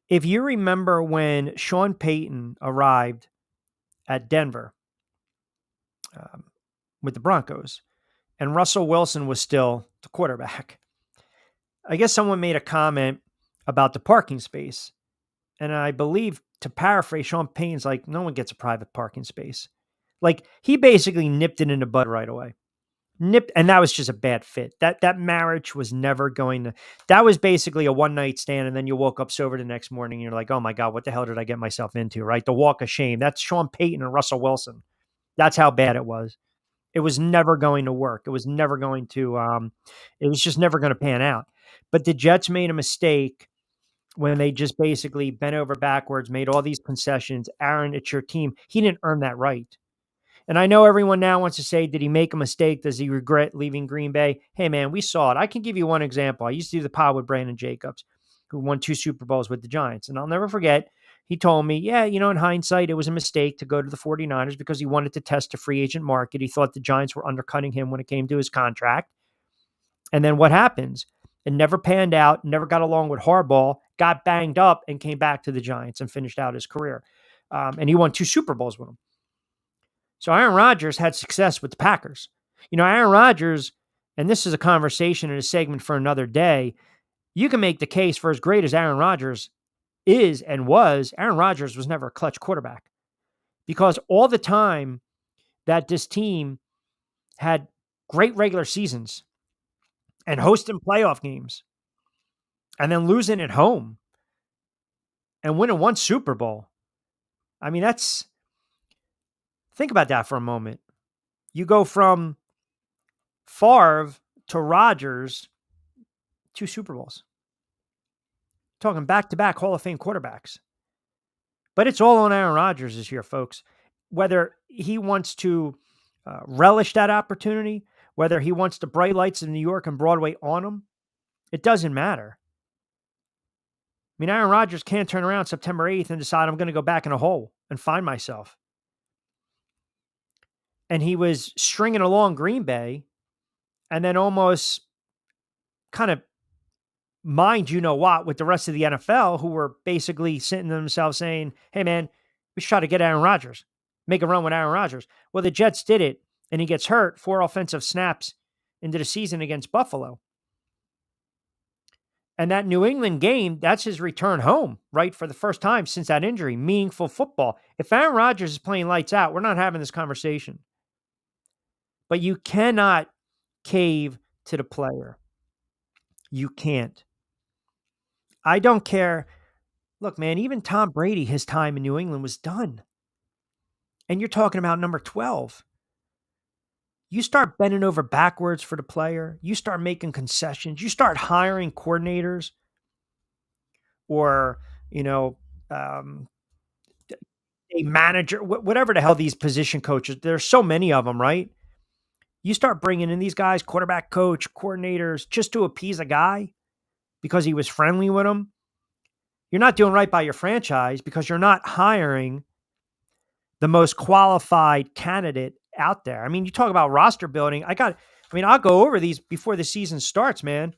If you remember when Sean Payton arrived at Denver with the Broncos and Russell Wilson was still the quarterback, I guess someone made a comment about the parking space. And I believe, to paraphrase, Sean Payton's like, no one gets a private parking space. Like, he basically nipped it in the bud right away. And that was just a bad fit. That marriage was never going to, that was basically a one night stand. And then you woke up sober the next morning and you're like, oh my God, what the hell did I get myself into? Right. The walk of shame. That's Sean Payton and Russell Wilson. That's how bad it was. It was never going to work. It was never going to, it was just never going to pan out. But the Jets made a mistake when they just basically bent over backwards, made all these concessions. Aaron, it's your team. He didn't earn that right. And I know everyone now wants to say, did he make a mistake? Does he regret leaving Green Bay? Hey, man, we saw it. I can give you one example. I used to do the pod with Brandon Jacobs, who won 2 Super Bowls with the Giants. And I'll never forget, he told me, yeah, in hindsight, it was a mistake to go to the 49ers because he wanted to test the free agent market. He thought the Giants were undercutting him when it came to his contract. And then what happens? It never panned out, never got along with Harbaugh, got banged up, and came back to the Giants and finished out his career. And he won 2 Super Bowls with them. So Aaron Rodgers had success with the Packers. Aaron Rodgers, and this is a conversation and a segment for another day, you can make the case for as great as Aaron Rodgers is and was, Aaron Rodgers was never a clutch quarterback. Because all the time that this team had great regular seasons and hosting playoff games and then losing at home and winning 1 Super Bowl, I mean, think about that for a moment. You go from Favre to Rodgers, 2 Super Bowls. Talking back-to-back Hall of Fame quarterbacks. But it's all on Aaron Rodgers this year, folks. Whether he wants to relish that opportunity, whether he wants the bright lights of New York and Broadway on him, it doesn't matter. I mean, Aaron Rodgers can't turn around September 8th and decide I'm going to go back in a hole and find myself. And he was stringing along Green Bay and then almost kind of mind you know what with the rest of the NFL, who were basically sitting to themselves saying, hey, man, we should try to get Aaron Rodgers, make a run with Aaron Rodgers. Well, the Jets did it, and he gets hurt 4 offensive snaps into the season against Buffalo. And that New England game, that's his return home, right? For the first time since that injury, meaningful football. If Aaron Rodgers is playing lights out, we're not having this conversation. But you cannot cave to the player. You can't. I don't care. Look, man, even Tom Brady, his time in New England was done. And you're talking about number 12. You start bending over backwards for the player. You start making concessions. You start hiring coordinators or, a manager, whatever the hell these position coaches, there's so many of them, right? You start bringing in these guys, quarterback coach, coordinators, just to appease a guy because he was friendly with him. You're not doing right by your franchise because you're not hiring the most qualified candidate out there. I mean, you talk about roster building. I'll go over these before the season starts, man.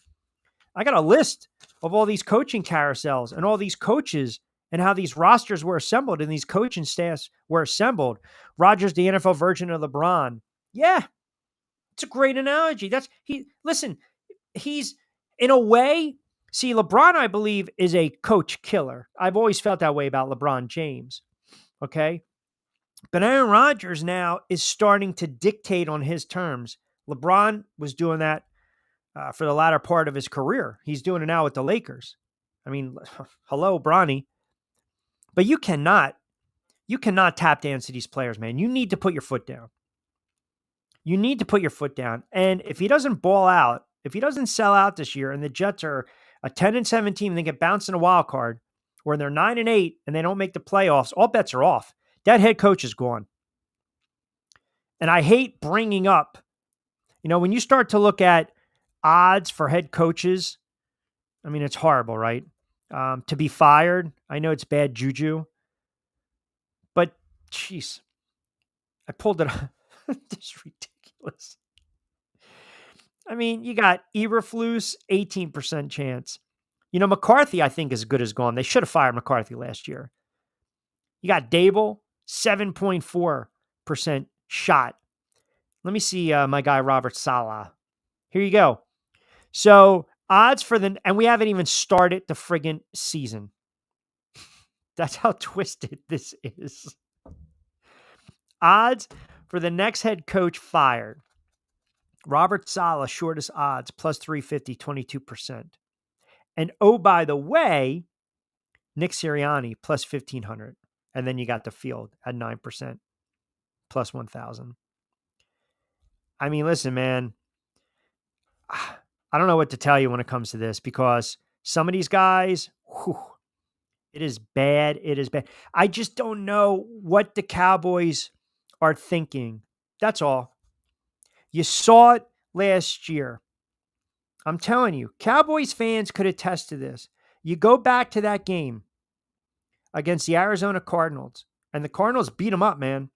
I got a list of all these coaching carousels and all these coaches and how these rosters were assembled and these coaching staffs were assembled. Rodgers, the NFL version of LeBron. Yeah. It's a great analogy. He's in a way, see, LeBron, I believe, is a coach killer. I've always felt that way about LeBron James. Okay. But Aaron Rodgers now is starting to dictate on his terms. LeBron was doing that for the latter part of his career. He's doing it now with the Lakers. I mean, hello, Bronny. But you cannot tap dance to these players, man. You need to put your foot down. You need to put your foot down. And if he doesn't ball out, if he doesn't sell out this year and the Jets are a 10-7 team and they get bounced in a wild card, or they're 9-8 and they don't make the playoffs, all bets are off. That head coach is gone. And I hate bringing up, when you start to look at odds for head coaches I mean, it's horrible, right? To be fired, I know it's bad juju, but jeez, I pulled it up. This is ridiculous. I mean, you got Eberflus, 18% chance. You know, McCarthy, I think, is as good as gone. They should have fired McCarthy last year. You got Dable, 7.4% shot. Let me see my guy, Robert Saleh. Here you go. So odds for and we haven't even started the friggin' season. That's how twisted this is. Odds for the next head coach fired. Robert Saleh, shortest odds, plus 350, 22%. And oh, by the way, Nick Sirianni, plus 1,500. And then you got the field at 9%, plus 1,000. I mean, listen, man, I don't know what to tell you when it comes to this because some of these guys, it is bad. It is bad. I just don't know what the Cowboys are thinking. That's all. You saw it last year. I'm telling you, Cowboys fans could attest to this. You go back to that game against the Arizona Cardinals, and the Cardinals beat them up, man. And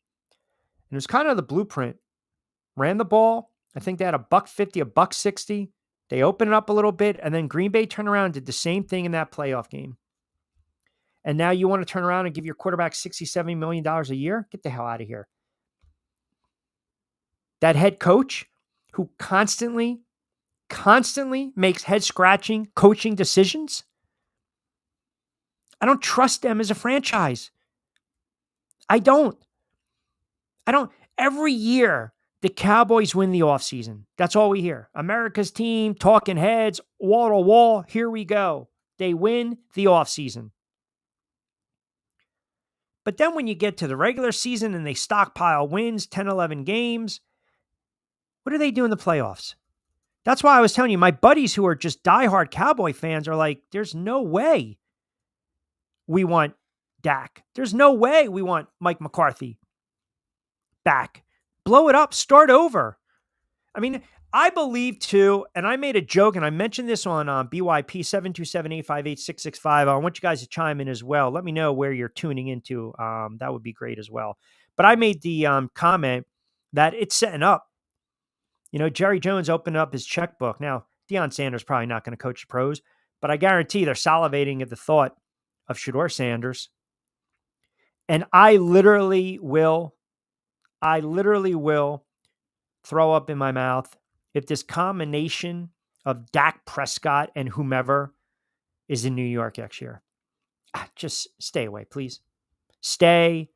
it was kind of the blueprint. Ran the ball. I think they had $150, $160. They opened it up a little bit, and then Green Bay turned around and did the same thing in that playoff game. And now you want to turn around and give your quarterback $60, $70 million a year? Get the hell out of here. That head coach who constantly makes head-scratching coaching decisions, I don't trust them as a franchise. I don't. Every year, the Cowboys win the offseason. That's all we hear. America's team, talking heads, wall to wall. Here we go. They win the offseason. But then when you get to the regular season and they stockpile wins, 10, 11 games, what do they do in the playoffs? That's why I was telling you, my buddies who are just diehard Cowboy fans are like, there's no way we want Dak. There's no way we want Mike McCarthy back. Blow it up. Start over. I mean, I believe too, and I made a joke, and I mentioned this on BYP 727-858-665. I want you guys to chime in as well. Let me know where you're tuning into. That would be great as well. But I made the comment that it's setting up. You know, Jerry Jones opened up his checkbook. Now, Deion Sanders probably not going to coach the pros, but I guarantee they're salivating at the thought of Shedeur Sanders. And I literally will throw up in my mouth if this combination of Dak Prescott and whomever is in New York next year. Just stay away, please. Stay.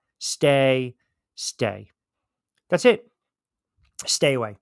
That's it. Stay away.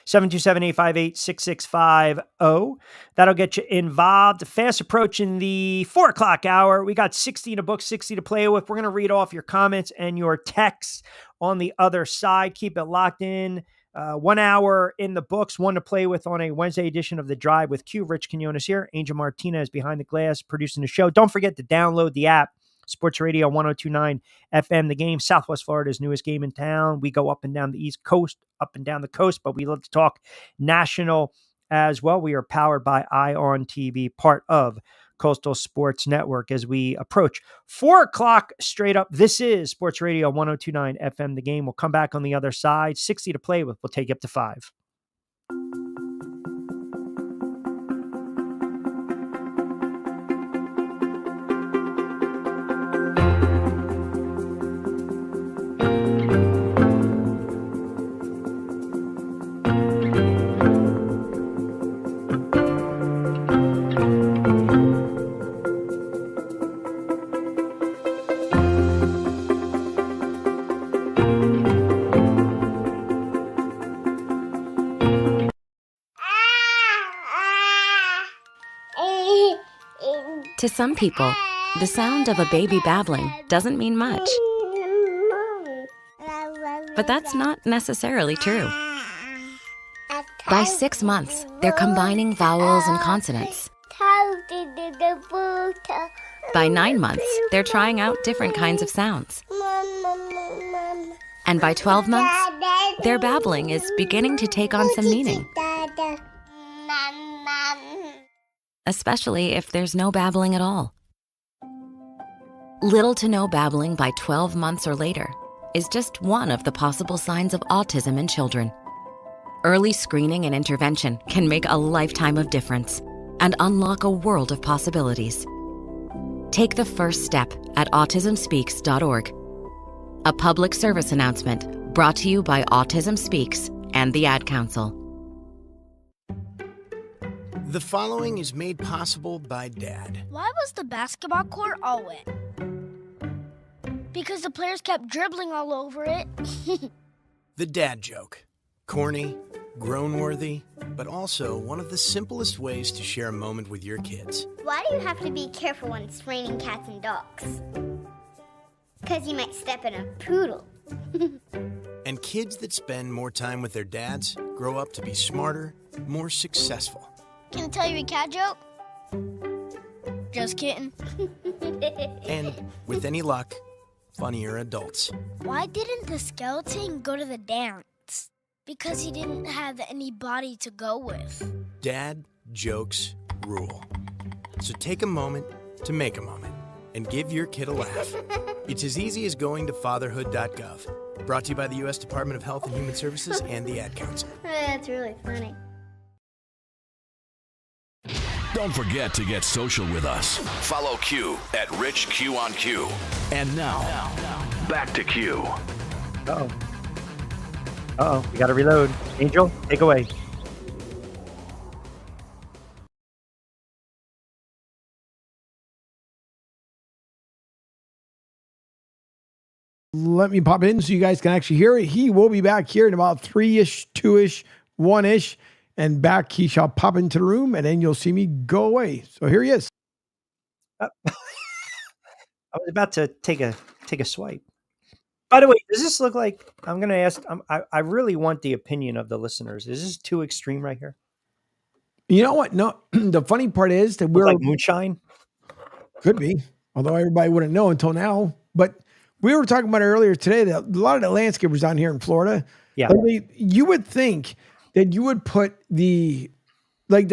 727-858-6650. That'll get you involved. Fast approaching the 4 o'clock hour. We got 60 to book, 60 to play with. We're going to read off your comments and your texts on the other side. Keep it locked in. 1 hour in the books, 1 to play with on a Wednesday edition of The Drive with Q. Rich Quinones here. Angel Martinez behind the glass producing the show. Don't forget to download the app. Sports Radio 102.9 FM, The Game, Southwest Florida's newest game in town. We go up and down the East Coast, up and down the coast, but we love to talk national as well. We are powered by ION TV, part of Coastal Sports Network. As we approach 4 o'clock straight up, this is Sports Radio 102.9 FM, The Game. We'll come back on the other side. 60 to play with. We'll take you up to 5. To some people, the sound of a baby babbling doesn't mean much. But that's not necessarily true. By 6 months, they're combining vowels and consonants. By 9 months, they're trying out different kinds of sounds. And by 12 months, their babbling is beginning to take on some meaning. especially if there's no babbling at all. Little to no babbling by 12 months or later is just one of the possible signs of autism in children. Early screening and intervention can make a lifetime of difference and unlock a world of possibilities. Take the first step at autismspeaks.org. A public service announcement brought to you by Autism Speaks and the Ad Council. The following is made possible by Dad. Why was the basketball court all wet? Because the players kept dribbling all over it. The dad joke. Corny, grown-worthy, but also one of the simplest ways to share a moment with your kids. Why do you have to be careful when it's raining cats and dogs? Because you might step in a poodle. And kids that spend more time with their dads grow up to be smarter, more successful. Can I tell you a cat joke? Just kidding. And, with any luck, funnier adults. Why didn't the skeleton go to the dance? Because he didn't have anybody to go with. Dad jokes rule. So take a moment to make a moment and give your kid a laugh. It's as easy as going to fatherhood.gov. Brought to you by the U.S. Department of Health and Human Services and the Ad Council. That's really funny. Don't forget to get social with us. Follow Q at RichQ on Q. And now, back to Q. We got to reload. Angel, take away. Let me pop in so you guys can actually hear it. He will be back here in about 3-ish, 2-ish, 1-ish, and back he shall pop into the room, and then you'll see me go away. So here he is. I was about to take a swipe. By the way, does this look like, I'm going to ask, I really want the opinion of the listeners. Is this too extreme right here? You know what? No, the funny part is that we're like moonshine. Could be, although everybody wouldn't know until now. But we were talking about it earlier today that a lot of the landscapers down here in Florida, you would think that you would put the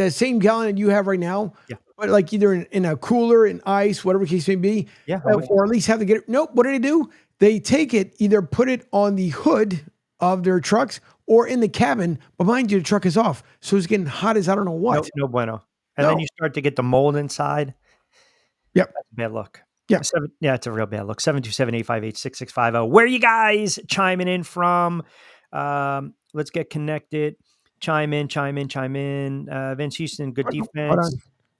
same gallon that you have right now, but like either in a cooler, in ice, whatever the case may be, or at least have to get it. Nope. What do they do? They take it, either put it on the hood of their trucks or in the cabin, but mind you, the truck is off. So it's getting hot as I don't know what. No bueno. And then you start to get the mold inside. Yep. That's a bad look. Yeah. It's a real bad look. 727-858-6650. Where are you guys chiming in from? Let's get connected. Chime in. Vince Houston, good defense.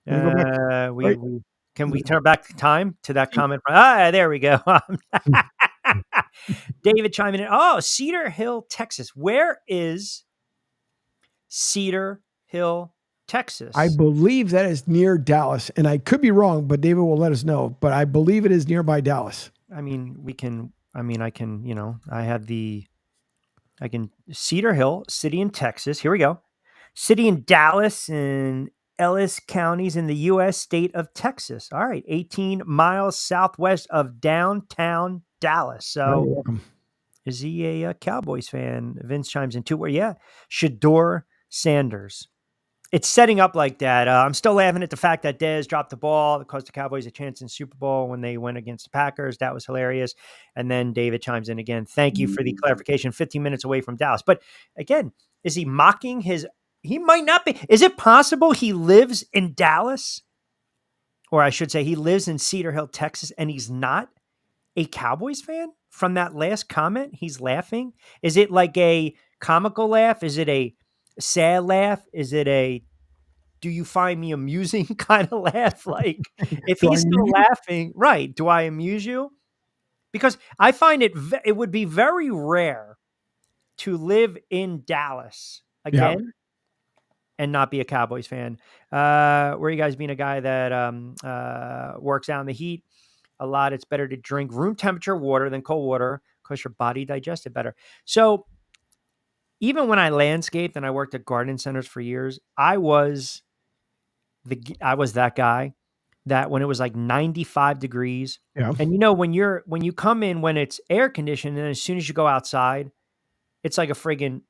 Can we turn back the time to that comment? There we go. David chiming in. Oh, Cedar Hill, Texas. Where is Cedar Hill, Texas? I believe that is near Dallas, and I could be wrong, but David will let us know. But I believe it is nearby Dallas. I can Cedar Hill, city in Texas. Here we go. City in Dallas and Ellis counties in the U.S. state of Texas. All right. 18 miles southwest of downtown Dallas. So is he a Cowboys fan? Vince chimes in too. Shedeur Sanders. It's setting up like that. I'm still laughing at the fact that Dez dropped the ball. It caused the Cowboys a chance in Super Bowl when they went against the Packers. That was hilarious. And then David chimes in again. Thank you for the clarification. 15 minutes away from Dallas. But again, is he mocking his... He might not be. Is it possible he lives in Dallas? Or I should say he lives in Cedar Hill, Texas, and he's not a Cowboys fan? From that last comment, he's laughing. Is it like a comical laugh? Is it a sad laugh? Is it a do you find me amusing kind of laugh? Like if he's still laughing, right? Do I amuse you? Because I find it would be very rare to live in Dallas again and not be a Cowboys fan. Where are you guys being a guy that works out in the heat a lot? It's better to drink room temperature water than cold water because your body digests it better. So even when I landscaped and I worked at garden centers for years, I was that guy that when it was like 95 degrees, and you know, when you come in when it's air conditioned, and as soon as you go outside, it's like a friggin'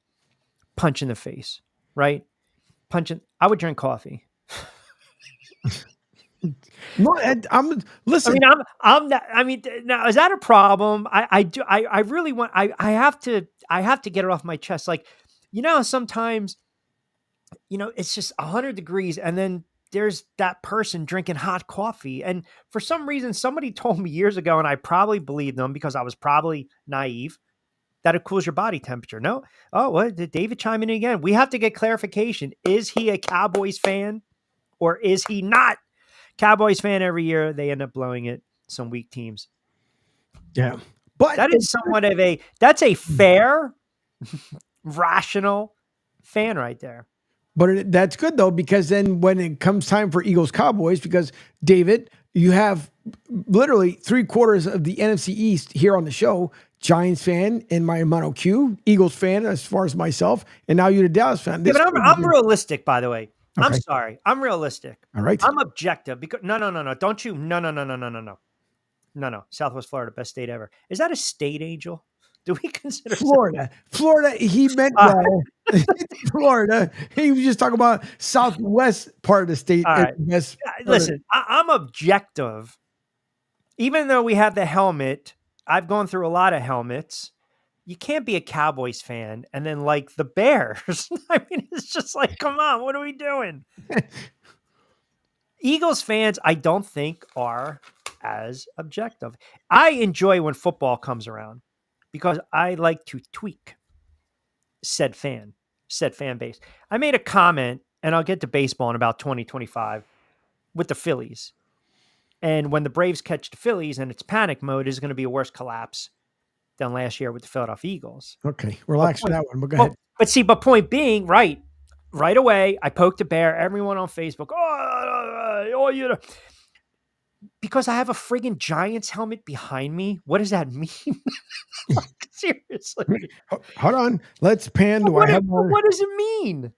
punch in the face, right? I would drink coffee. No, I'm listen. I mean, I'm not, I mean, now is that a problem? I really want, I have to get it off my chest. Like, sometimes, it's just 100 degrees and then there's that person drinking hot coffee. And for some reason, somebody told me years ago, and I probably believed them because I was probably naive, that it cools your body temperature. No. Oh, what did David chime in again? We have to get clarification. Is he a Cowboys fan or is he not? Cowboys fan every year, they end up blowing it. Some weak teams. Yeah. But that is somewhat of that's a fair, rational fan right there. But that's good though, because then when it comes time for Eagles Cowboys, because David, you have literally 3/4 of the NFC East here on the show. Giants fan in my Mono Q, Eagles fan as far as myself, and now you're the Dallas fan. Yeah, but I'm realistic, by the way. Okay. I'm sorry. I'm realistic. All right. I'm objective because no. Don't you? No. Southwest Florida, best state ever. Is that a state, Angel? Do we consider Florida? Florida. He meant well. Florida. He was just talking about southwest part of the state. All right. Listen, I'm objective. Even though we have the helmet, I've gone through a lot of helmets. You can't be a Cowboys fan and then like the Bears. I mean, it's just like, come on, what are we doing? Eagles fans, I don't think are as objective. I enjoy when football comes around because I like to tweak said fan base. I made a comment, and I'll get to baseball in about 2025 with the Phillies. And when the Braves catch the Phillies and it's panic mode, is going to be a worse collapse than last year with the Philadelphia Eagles. Okay, relax for that one, but go ahead. But point being, right away, I poked a bear. Everyone on Facebook, because I have a friggin' Giants helmet behind me. What does that mean? Seriously. Hold on. Let's pan. What does it mean?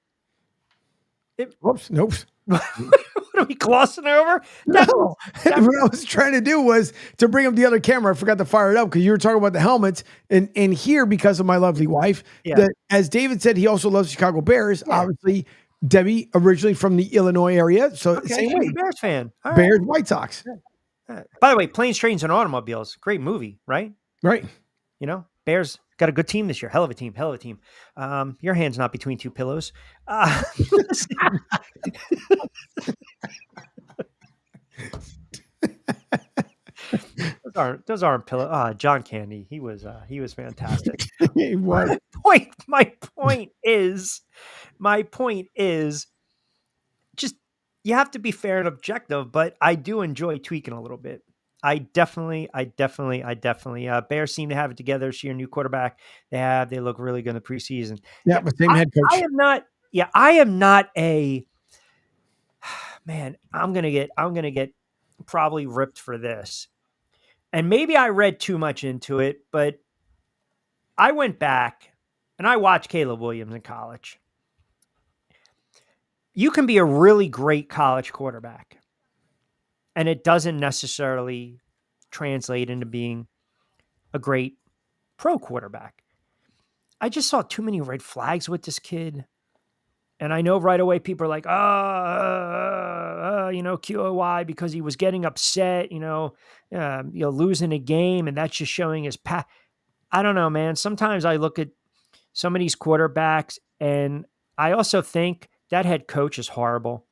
Whoops. Nope. What are we glossing over? No. What I was trying to do was to bring up the other camera. I forgot to fire it up because you were talking about the helmets. And here, because of my lovely wife, that, as David said, he also loves Chicago Bears. Yeah. Obviously, Debbie originally from the Illinois area. So same way. Bears fan. All Bears, right. White Sox. Yeah. By the way, Planes, Trains, and Automobiles. Great movie, right? Right. Bears got a good team this year. Hell of a team. Your hand's not between two pillows. Those aren't pillows. John Candy. He was fantastic. My point is just you have to be fair and objective, but I do enjoy tweaking a little bit. I definitely. Bears seem to have it together this year. New quarterback they look really good in the preseason. Yeah, but same head coach. I am not a man. I'm gonna get probably ripped for this, and maybe I read too much into it. But I went back and I watched Caleb Williams in college. You can be a really great college quarterback. And it doesn't necessarily translate into being a great pro quarterback. I just saw too many red flags with this kid. And I know right away people are like, QOY, because he was getting upset, losing a game, and that's just showing his path. I don't know, man. Sometimes I look at some of these quarterbacks, and I also think that head coach is horrible.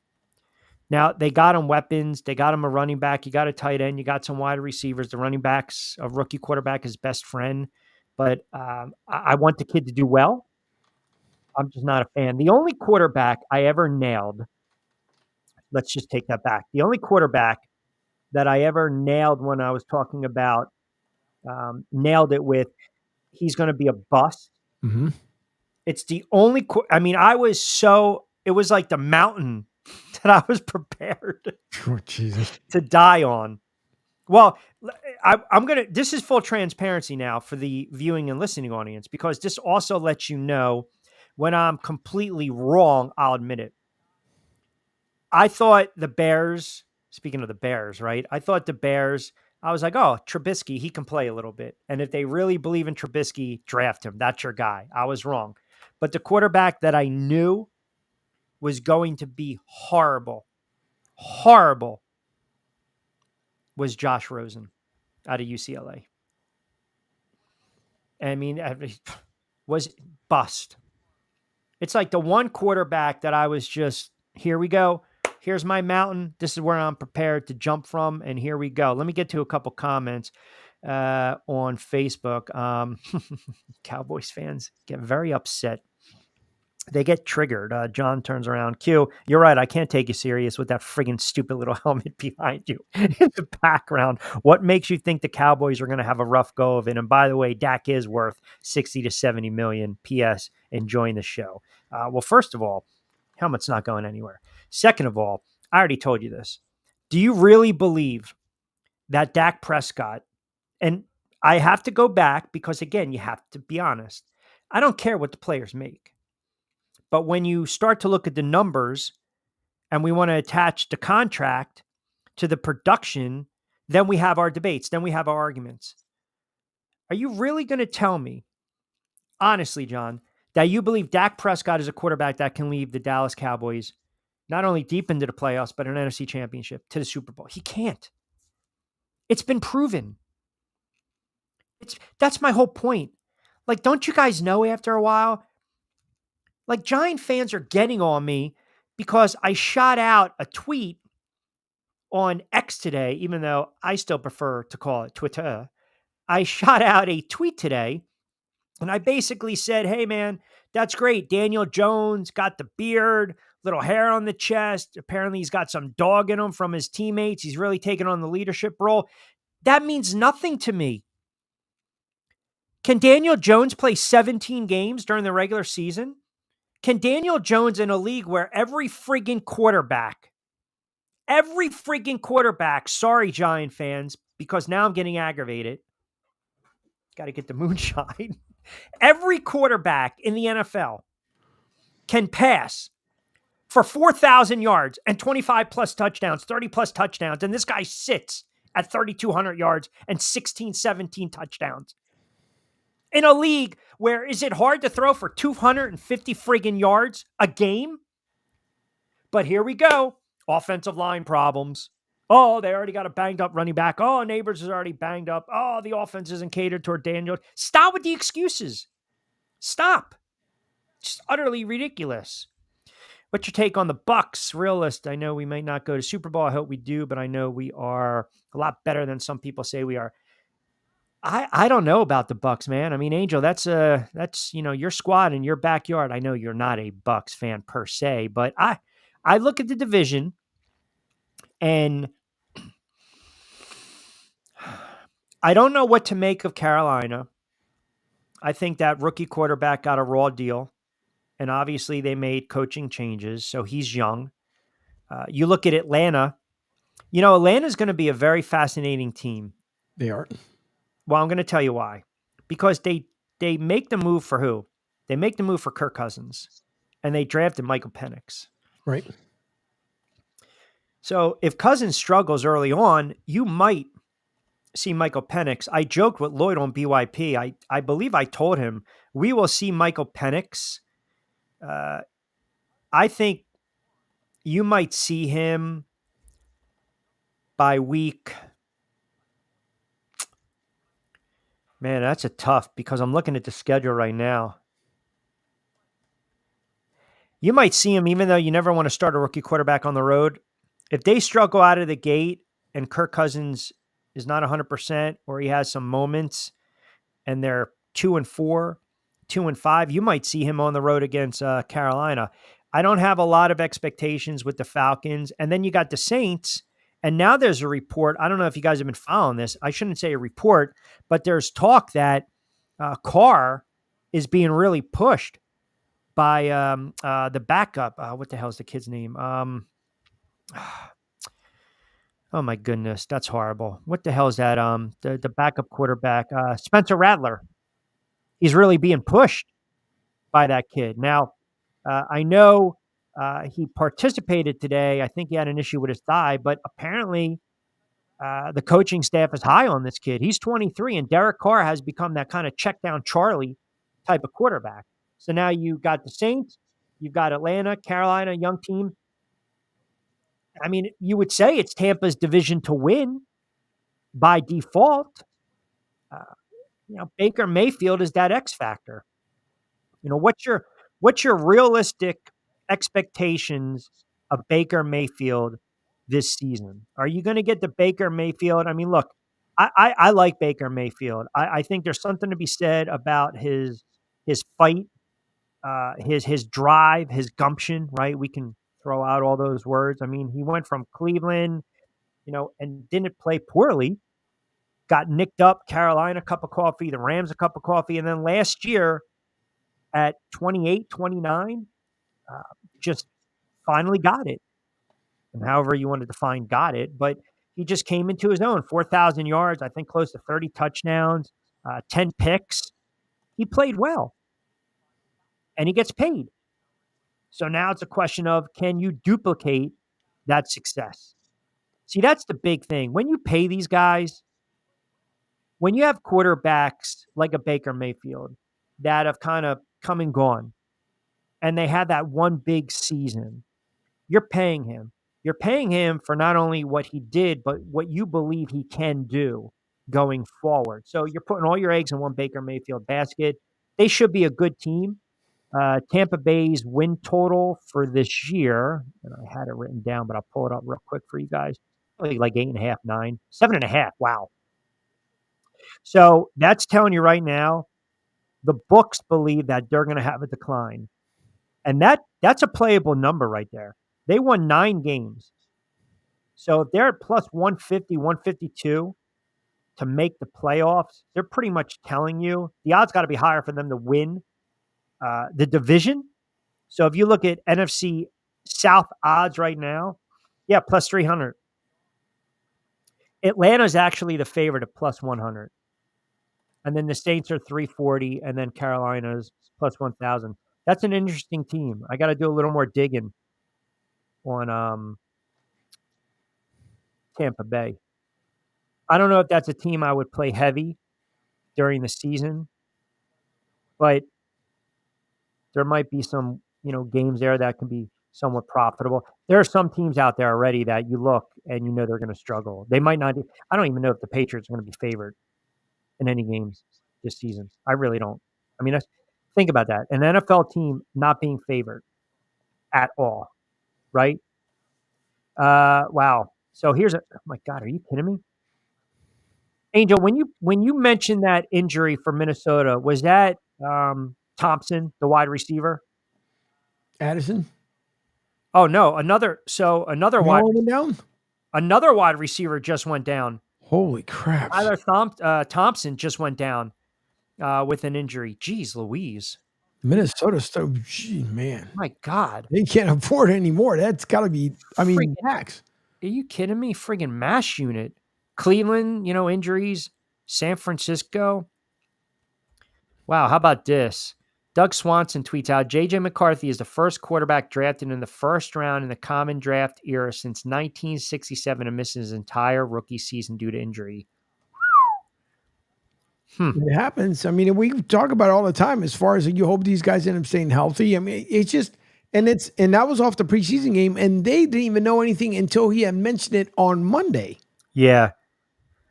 Now, they got him weapons. They got him a running back. You got a tight end. You got some wide receivers. The running back's a rookie quarterback, his best friend. But I want the kid to do well. I'm just not a fan. The only quarterback I ever nailed, let's just take that back. The only quarterback that I ever nailed when I was talking about, nailed it with, he's going to be a bust. Mm-hmm. It's the only, it was like the mountain that I was prepared to die on. Well, this is full transparency now for the viewing and listening audience, because this also lets you know when I'm completely wrong, I'll admit it. I thought the Bears, speaking of the Bears, right? I thought the Bears, I was like, oh, Trubisky, he can play a little bit. And if they really believe in Trubisky, draft him. That's your guy. I was wrong. But the quarterback that I knew was going to be horrible horrible was Josh Rosen out of UCLA. I mean, was bust. It's like the one quarterback that I was just, here we go. Here's my mountain. This is where I'm prepared to jump from. And here we go. Let me get to a couple comments on Facebook. Cowboys fans get very upset. They get triggered. John turns around. Q, you're right. I can't take you serious with that friggin' stupid little helmet behind you in the background. What makes you think the Cowboys are going to have a rough go of it? And by the way, Dak is worth 60 to 70 million. P.S. Enjoying the show. Well, first of all, helmet's not going anywhere. Second of all, I already told you this. Do you really believe that Dak Prescott, and I have to go back because, again, you have to be honest. I don't care what the players make. But when you start to look at the numbers and we want to attach the contract to the production, then we have our debates. Then we have our arguments. Are you really going to tell me, honestly, John, that you believe Dak Prescott is a quarterback that can lead the Dallas Cowboys not only deep into the playoffs, but an NFC championship to the Super Bowl? He can't. It's been proven. That's my whole point. Like, don't you guys know after a while? Like, Giant fans are getting on me because I shot out a tweet on X today, even though I still prefer to call it Twitter. I shot out a tweet today, and I basically said, hey, man, that's great. Daniel Jones got the beard, little hair on the chest. Apparently, he's got some dog in him from his teammates. He's really taken on the leadership role. That means nothing to me. Can Daniel Jones play 17 games during the regular season? Can Daniel Jones, in a league where every friggin' quarterback, sorry, Giant fans, because now I'm getting aggravated. Got to get the moonshine. Every quarterback in the NFL can pass for 4,000 yards and 25 plus touchdowns, 30 plus touchdowns. And this guy sits at 3,200 yards and 16, 17 touchdowns. In a league where is it hard to throw for 250 friggin' yards a game? But here we go. Offensive line problems. Oh, they already got a banged up running back. Oh, Neighbors is already banged up. Oh, the offense isn't catered toward Daniel. Stop with the excuses. Stop. Just utterly ridiculous. What's your take on the Bucs? Realist, I know we may not go to Super Bowl. I hope we do, but I know we are a lot better than some people say we are. I don't know about the Bucs, man. I mean, Angel, that's your squad in your backyard. I know you're not a Bucs fan per se, but I look at the division and I don't know what to make of Carolina. I think that rookie quarterback got a raw deal, and obviously they made coaching changes, so he's young. You look at Atlanta. You know, Atlanta's going to be a very fascinating team. They are. Well, I'm going to tell you why. Because they make the move for who? They make the move for Kirk Cousins, and they drafted Michael Penix. Right. So if Cousins struggles early on, you might see Michael Penix. I joked with Lloyd on BYP. I believe I told him we will see Michael Penix. I think you might see him by week. Man, that's a tough because I'm looking at the schedule right now. You might see him, even though you never want to start a rookie quarterback on the road. If they struggle out of the gate and Kirk Cousins is not 100% or he has some moments and they're 2-4, 2-5, you might see him on the road against Carolina. I don't have a lot of expectations with the Falcons. And then you got the Saints. And now there's a report. I don't know if you guys have been following this. I shouldn't say a report, but there's talk that Carr is being really pushed by the backup. What the hell is the kid's name? Oh my goodness, that's horrible. What the hell is that? The backup quarterback, Spencer Rattler. He's really being pushed by that kid. Now, I know he participated today. I think he had an issue with his thigh, but apparently the coaching staff is high on this kid. He's 23, and Derek Carr has become that kind of check down Charlie type of quarterback. So now you got the Saints, you've got Atlanta, Carolina, young team. I mean, you would say it's Tampa's division to win by default. Baker Mayfield is that X factor. What's your realistic expectations of Baker Mayfield this season? Are you going to get the Baker Mayfield? I mean, look, I like Baker Mayfield. I think there's something to be said about his fight, his drive, his gumption, right? We can throw out all those words. I mean, he went from Cleveland, and didn't play poorly, got nicked up, Carolina, cup of coffee, the Rams, a cup of coffee. And then last year at 28, 29, just finally got it. And however you want to define got it, but he just came into his own. 4,000 yards, I think close to 30 touchdowns, 10 picks. He played well. And he gets paid. So now it's a question of, can you duplicate that success? See, that's the big thing. When you pay these guys, when you have quarterbacks like a Baker Mayfield that have kind of come and gone, and they had that one big season, you're paying him. You're paying him for not only what he did, but what you believe he can do going forward. So you're putting all your eggs in one Baker Mayfield basket. They should be a good team. Tampa Bay's win total for this year, and I had it written down, but I'll pull it up real quick for you guys. Like 8.5, 9, 7.5. Wow. So that's telling you right now, the books believe that they're going to have a decline. And that's a playable number right there. They won 9 games. So if they're at plus 150, 152 to make the playoffs, they're pretty much telling you the odds got to be higher for them to win the division. So if you look at NFC South odds right now, yeah, plus 300. Atlanta's actually the favorite at plus 100. And then the Saints are 340, and then Carolina's plus 1,000. That's an interesting team. I got to do a little more digging on Tampa Bay. I don't know if that's a team I would play heavy during the season, but there might be some, games there that can be somewhat profitable. There are some teams out there already that you look and they're going to struggle. They might not. I don't even know if the Patriots are going to be favored in any games this season. I really don't. I mean, think about that. An NFL team not being favored at all, right? Wow. So oh my God, are you kidding me? Angel, when you mentioned that injury for Minnesota, was that Thompson, the wide receiver? Addison? Oh no, another wide receiver just went down. Holy crap. Tyler Thompson just went down with an injury. Jeez Louise. Minnesota, man. My God. They can't afford it anymore. That's got to be, max. Are you kidding me? Friggin' MASH unit. Cleveland, injuries. San Francisco. Wow, how about this? Doug Swanson tweets out, J.J. McCarthy is the first quarterback drafted in the first round in the common draft era since 1967 and misses his entire rookie season due to injury. It happens. I mean, we talk about it all the time as far as you hope these guys end up staying healthy. I mean, it's just, and that was off the preseason game, and they didn't even know anything until he had mentioned it on Monday. Yeah.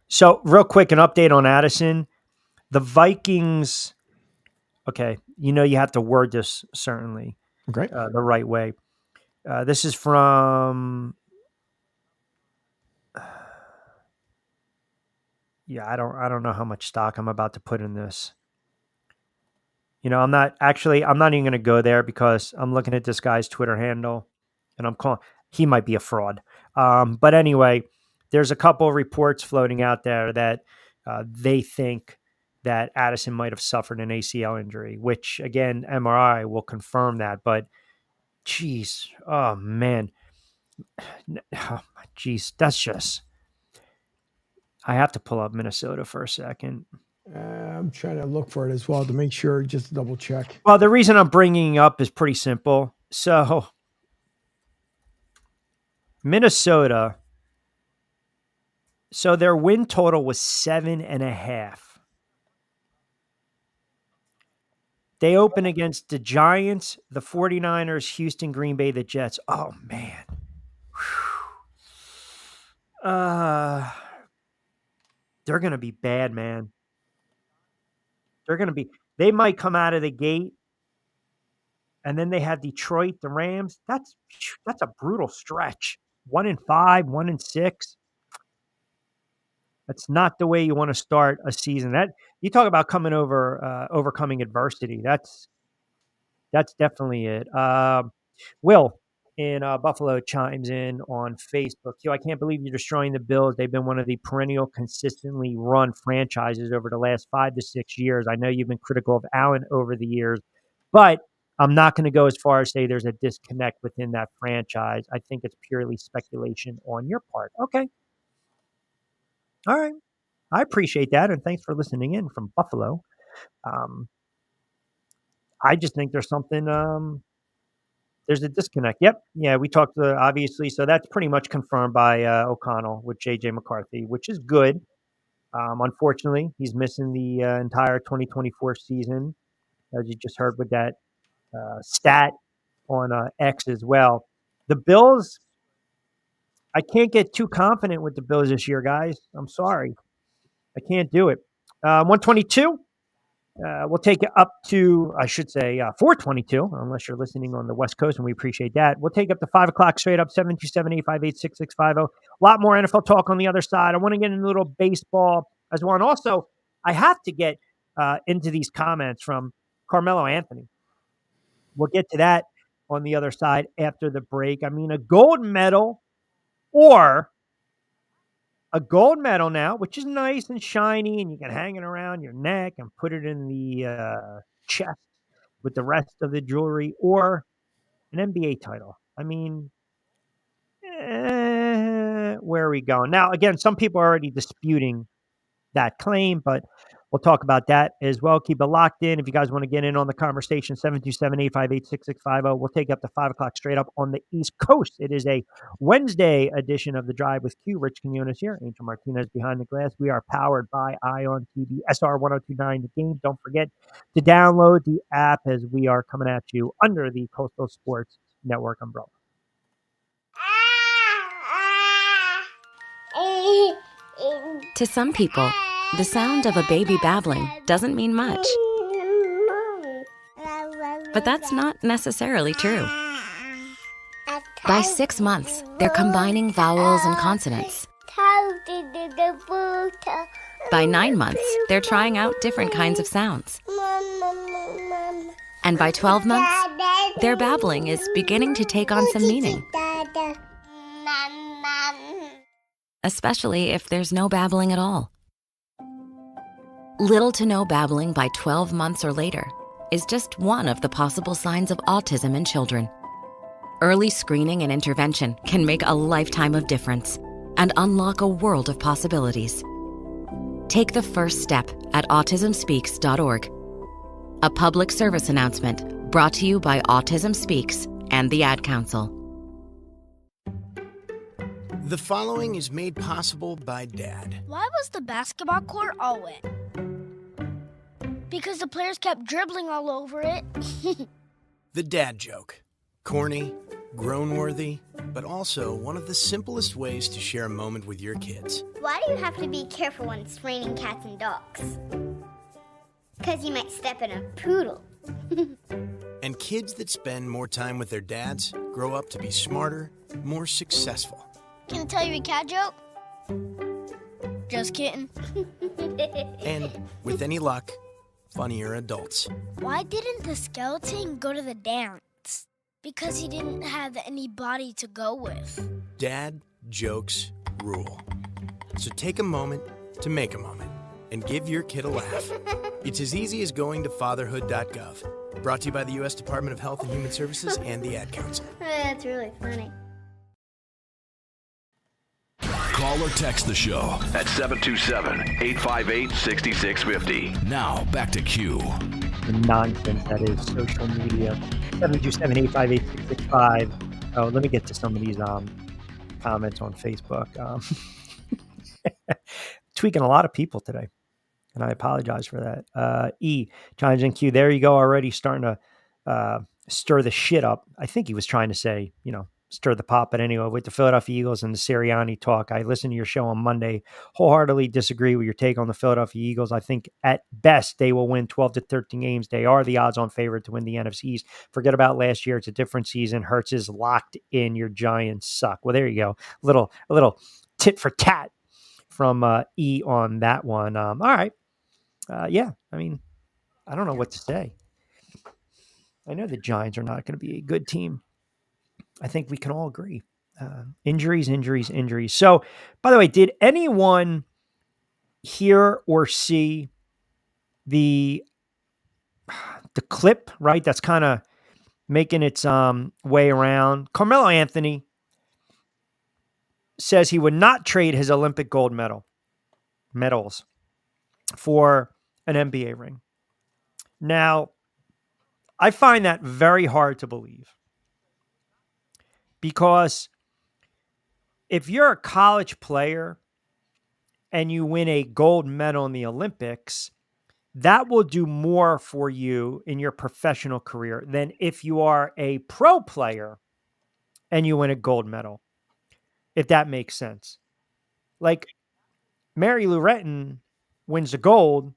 So real quick, an update on Addison. The Vikings, okay, you have to word this certainly the right way. This is from, I don't know how much stock I'm about to put in this. I'm not even going to go there because I'm looking at this guy's Twitter handle and he might be a fraud. But anyway, there's a couple of reports floating out there that they think that Addison might have suffered an ACL injury, which again, MRI will confirm that. But geez, oh man, geez, that's just. I have to pull up Minnesota for a second. I'm trying to look for it as well to make sure, just to double check. Well, the reason I'm bringing it up is pretty simple. So Minnesota, so their win total was 7.5. They open against the Giants, the 49ers, Houston, Green Bay, the Jets. Oh, man. Whew. They're going to be bad, man. They might come out of the gate, and then they have Detroit, the Rams. That's a brutal stretch. 1-5, 1-6. That's not the way you want to start a season. That you talk about overcoming adversity. That's definitely it. Will in Buffalo chimes in on Facebook. I can't believe you're destroying the Bills. They've been one of the perennial, consistently run franchises over the last 5 to 6 years. I know you've been critical of Allen over the years, but I'm not going to go as far as say there's a disconnect within that franchise. I think it's purely speculation on your part. Okay. All right. I appreciate that. And thanks for listening in from Buffalo. I just think there's something, there's a disconnect. Yep. Yeah. We talked obviously. So that's pretty much confirmed by O'Connell with JJ McCarthy, which is good. Unfortunately, he's missing the entire 2024 season, as you just heard with that stat on X as well. The Bills, I can't get too confident with the Bills this year, guys. I'm sorry. I can't do it. 122. We'll take it up to, I should say, 422, unless you're listening on the West Coast, and we appreciate that. We'll take up to 5 o'clock straight up, 727-858-6650. A lot more NFL talk on the other side. I want to get into a little baseball as well. And also, I have to get into these comments from Carmelo Anthony. We'll get to that on the other side after the break. I mean, a gold medal or a gold medal now, which is nice and shiny, and you can hang it around your neck and put it in the chest with the rest of the jewelry, or an NBA title. I mean, where are we going? Now, again, some people are already disputing that claim, but we'll talk about that as well. Keep it locked in. If you guys want to get in on the conversation, 727-858-6650. We'll take you up to 5 o'clock straight up on the East Coast. It is a Wednesday edition of The Drive with Q. Rich Quinones here. Angel Martinez behind the glass. We are powered by Ion TV, SR 1029 The Game. Don't forget to download the app as we are coming at you under the Coastal Sports Network umbrella. To some people, the sound of a baby babbling doesn't mean much. But that's not necessarily true. By 6 months, they're combining vowels and consonants. By 9 months, they're trying out different kinds of sounds. And by 12 months, their babbling is beginning to take on some meaning. Especially if there's no babbling at all. Little to no babbling by 12 months or later is just one of the possible signs of autism in children. Early screening and intervention can make a lifetime of difference and unlock a world of possibilities. Take the first step at autismspeaks.org. A public service announcement brought to you by Autism Speaks and the Ad Council. The following is made possible by Dad. Why was the basketball court all wet? Because the players kept dribbling all over it. The dad joke. Corny, grown-worthy, but also one of the simplest ways to share a moment with your kids. Why do you have to be careful when it's raining cats and dogs? Because you might step in a poodle. And kids that spend more time with their dads grow up to be smarter, more successful. Can I tell you a cat joke? Just kidding. And, with any luck, funnier adults. Why didn't the skeleton go to the dance? Because he didn't have any body to go with. Dad jokes rule. So take a moment to make a moment and give your kid a laugh. It's as easy as going to fatherhood.gov. Brought to you by the U.S. Department of Health and Human Services and the Ad Council. That's really funny. Call or text the show at 727-858-6650. Now, back to Q. The nonsense that is social media. 727-858-6650. Oh, let me get to some of these comments on Facebook. Tweaking a lot of people today, and I apologize for that. E chimes in. Q, there you go, already starting to stir the shit up. I think he was trying to say, stir the pot. But anyway, with the Philadelphia Eagles and the Sirianni talk, I listened to your show on Monday. Wholeheartedly disagree with your take on the Philadelphia Eagles. I think at best they will win 12 to 13 games. They are the odds-on favorite to win the NFC East. Forget about last year. It's a different season. Hurts is locked in. Your Giants suck. Well, there you go. A little tit for tat from E on that one. All right. Yeah, I mean, I don't know what to say. I know the Giants are not going to be a good team. I think we can all agree. Injuries. So, by the way, did anyone hear or see the clip, right? That's kind of making its way around. Carmelo Anthony says he would not trade his Olympic gold medals for an NBA ring. Now, I find that very hard to believe because if you're a college player and you win a gold medal in the Olympics, that will do more for you in your professional career than if you are a pro player and you win a gold medal, if that makes sense. Like Mary Lou Retton wins the gold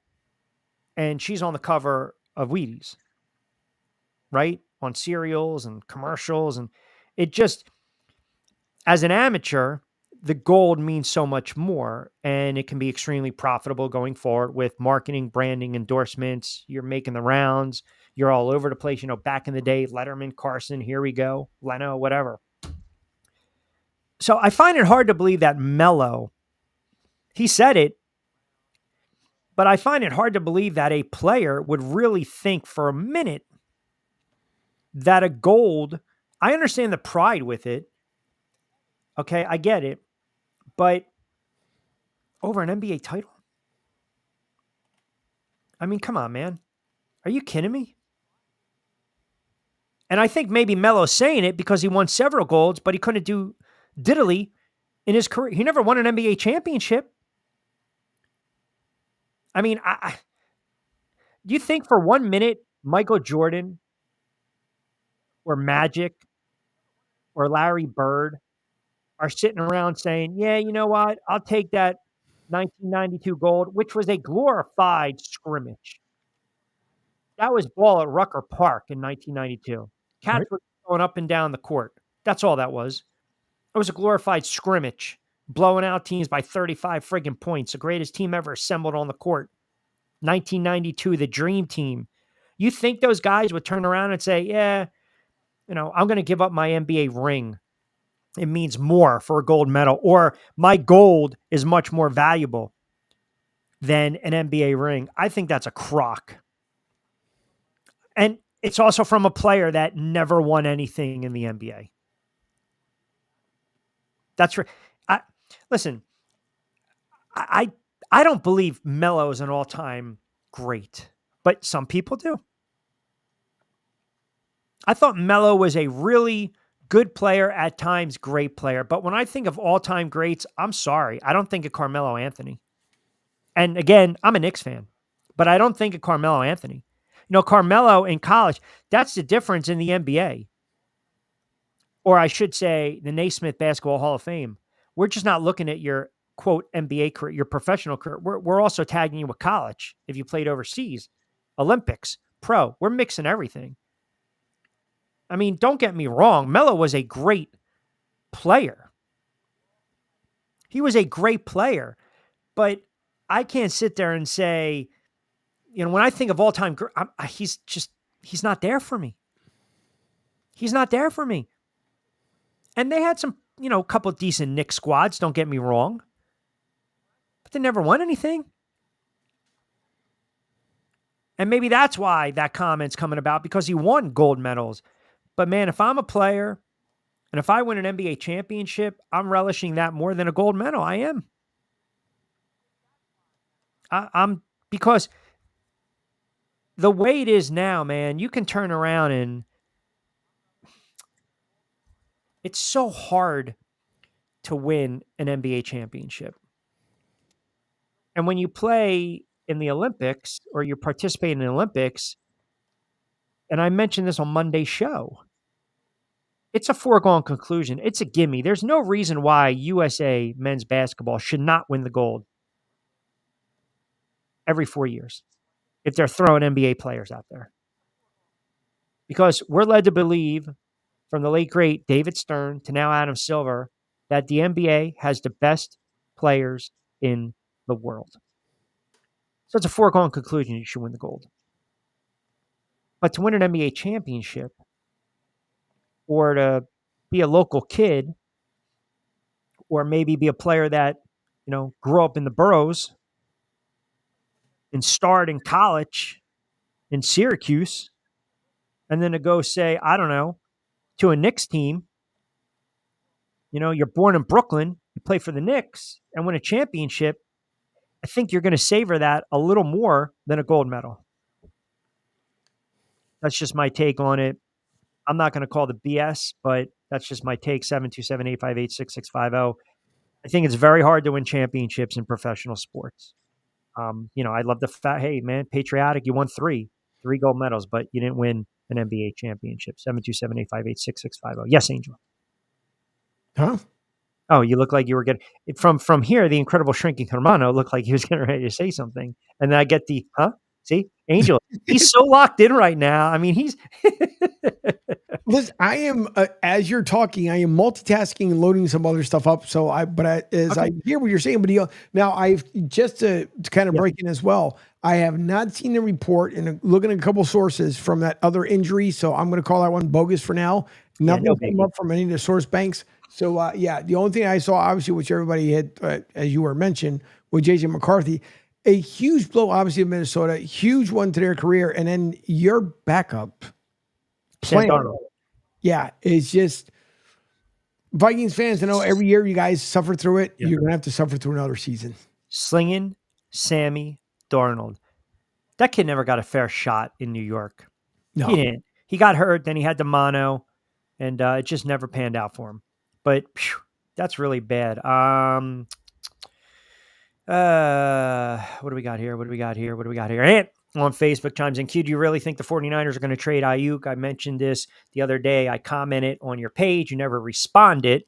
and she's on the cover of Wheaties, right? On cereals and commercials. And it just, as an amateur, the gold means so much more and it can be extremely profitable going forward with marketing, branding, endorsements. You're making the rounds. You're all over the place. You know, back in the day, Letterman, Carson, here we go, Leno, whatever. So I find it hard to believe that Melo, he said it, but I find it hard to believe that a player would really think for a minute that a gold, I understand the pride with it. Okay, I get it. But over an NBA title? I mean, come on, man. Are you kidding me? And I think maybe Melo's saying it because he won several golds, but he couldn't do diddly in his career. He never won an NBA championship. I mean, do you think for 1 minute Michael Jordan or Magic or Larry Bird are sitting around saying, yeah, you know what? I'll take that 1992 gold, which was a glorified scrimmage. That was ball at Rucker Park in 1992. Cats were going up and down the court. That's all that was. It was a glorified scrimmage, blowing out teams by 35 friggin' points. The greatest team ever assembled on the court. 1992, the dream team. You think those guys would turn around and say, yeah, you know, I'm going to give up my NBA ring. It means more for a gold medal, or my gold is much more valuable than an NBA ring. I think that's a crock. And it's also from a player that never won anything in the NBA. That's right. Listen, I don't believe Melo is an all-time great, but some people do. I thought Melo was a really good player, at times great player. But when I think of all-time greats, I'm sorry. I don't think of Carmelo Anthony. And again, I'm a Knicks fan, but I don't think of Carmelo Anthony. You know, Carmelo in college, that's the difference in the NBA. Or I should say the Naismith Basketball Hall of Fame. We're just not looking at your, quote, NBA career, your professional career. We're also tagging you with college if you played overseas, Olympics, pro. We're mixing everything. I mean, don't get me wrong. Melo was a great player. He was a great player. But I can't sit there and say, you know, when I think of all-time, he's not there for me. He's not there for me. And they had some, you know, a couple of decent Knicks squads, don't get me wrong. But they never won anything. And maybe that's why that comment's coming about, because he won gold medals. But man, if I'm a player and if I win an NBA championship, I'm relishing that more than a gold medal. I am. I'm because the way it is now, man, you can turn around and it's so hard to win an NBA championship. And when you play in the Olympics or you participate in the Olympics, and I mentioned this on Monday's show, it's a foregone conclusion. It's a gimme. There's no reason why USA men's basketball should not win the gold every 4 years if they're throwing NBA players out there. Because we're led to believe, from the late, great David Stern to now Adam Silver, that the NBA has the best players in the world. So it's a foregone conclusion you should win the gold. But to win an NBA championship, or to be a local kid, or maybe be a player that, grew up in the boroughs and starred in college in Syracuse, and then to go say, I don't know, to a Knicks team, you're born in Brooklyn, you play for the Knicks and win a championship, I think you're going to savor that a little more than a gold medal. That's just my take on it. I'm not going to call the BS, but that's just my take. 727-858-6650. I think it's very hard to win championships in professional sports. I love the fact, hey, man, patriotic, you won three gold medals, but you didn't win an NBA championship. 727-858-6650. Yes, Angel. Huh? Oh, you look like you were getting from here. The incredible shrinking Hermano looked like he was getting ready to say something, and then I get the huh. See, Angel, he's so locked in right now. I mean, he's. Listen, I am as you're talking, I am multitasking and loading some other stuff up. So I hear what you're saying, but now I've just to kind of break in as well. I have not seen the report and looking at a couple sources from that other injury. So I'm going to call that one bogus for now. Nothing came up from any of the source banks. So the only thing I saw, obviously, which everybody had, as you were mentioned, with JJ McCarthy, a huge blow, obviously, in Minnesota, huge one to their career, and then your backup plan. Yeah, it's just Vikings fans. I know every year you guys suffer through it. Yeah. You're gonna have to suffer through another season. Slinging Sammy Darnold. That kid never got a fair shot in New York. No, he didn't. He got hurt, then he had the mono, and it just never panned out for him. But that's really bad. What do we got here? Ant on Facebook chimes in. Q, do you really think the 49ers are going to trade Ayuk? I mentioned this the other day. I commented on your page. You never responded.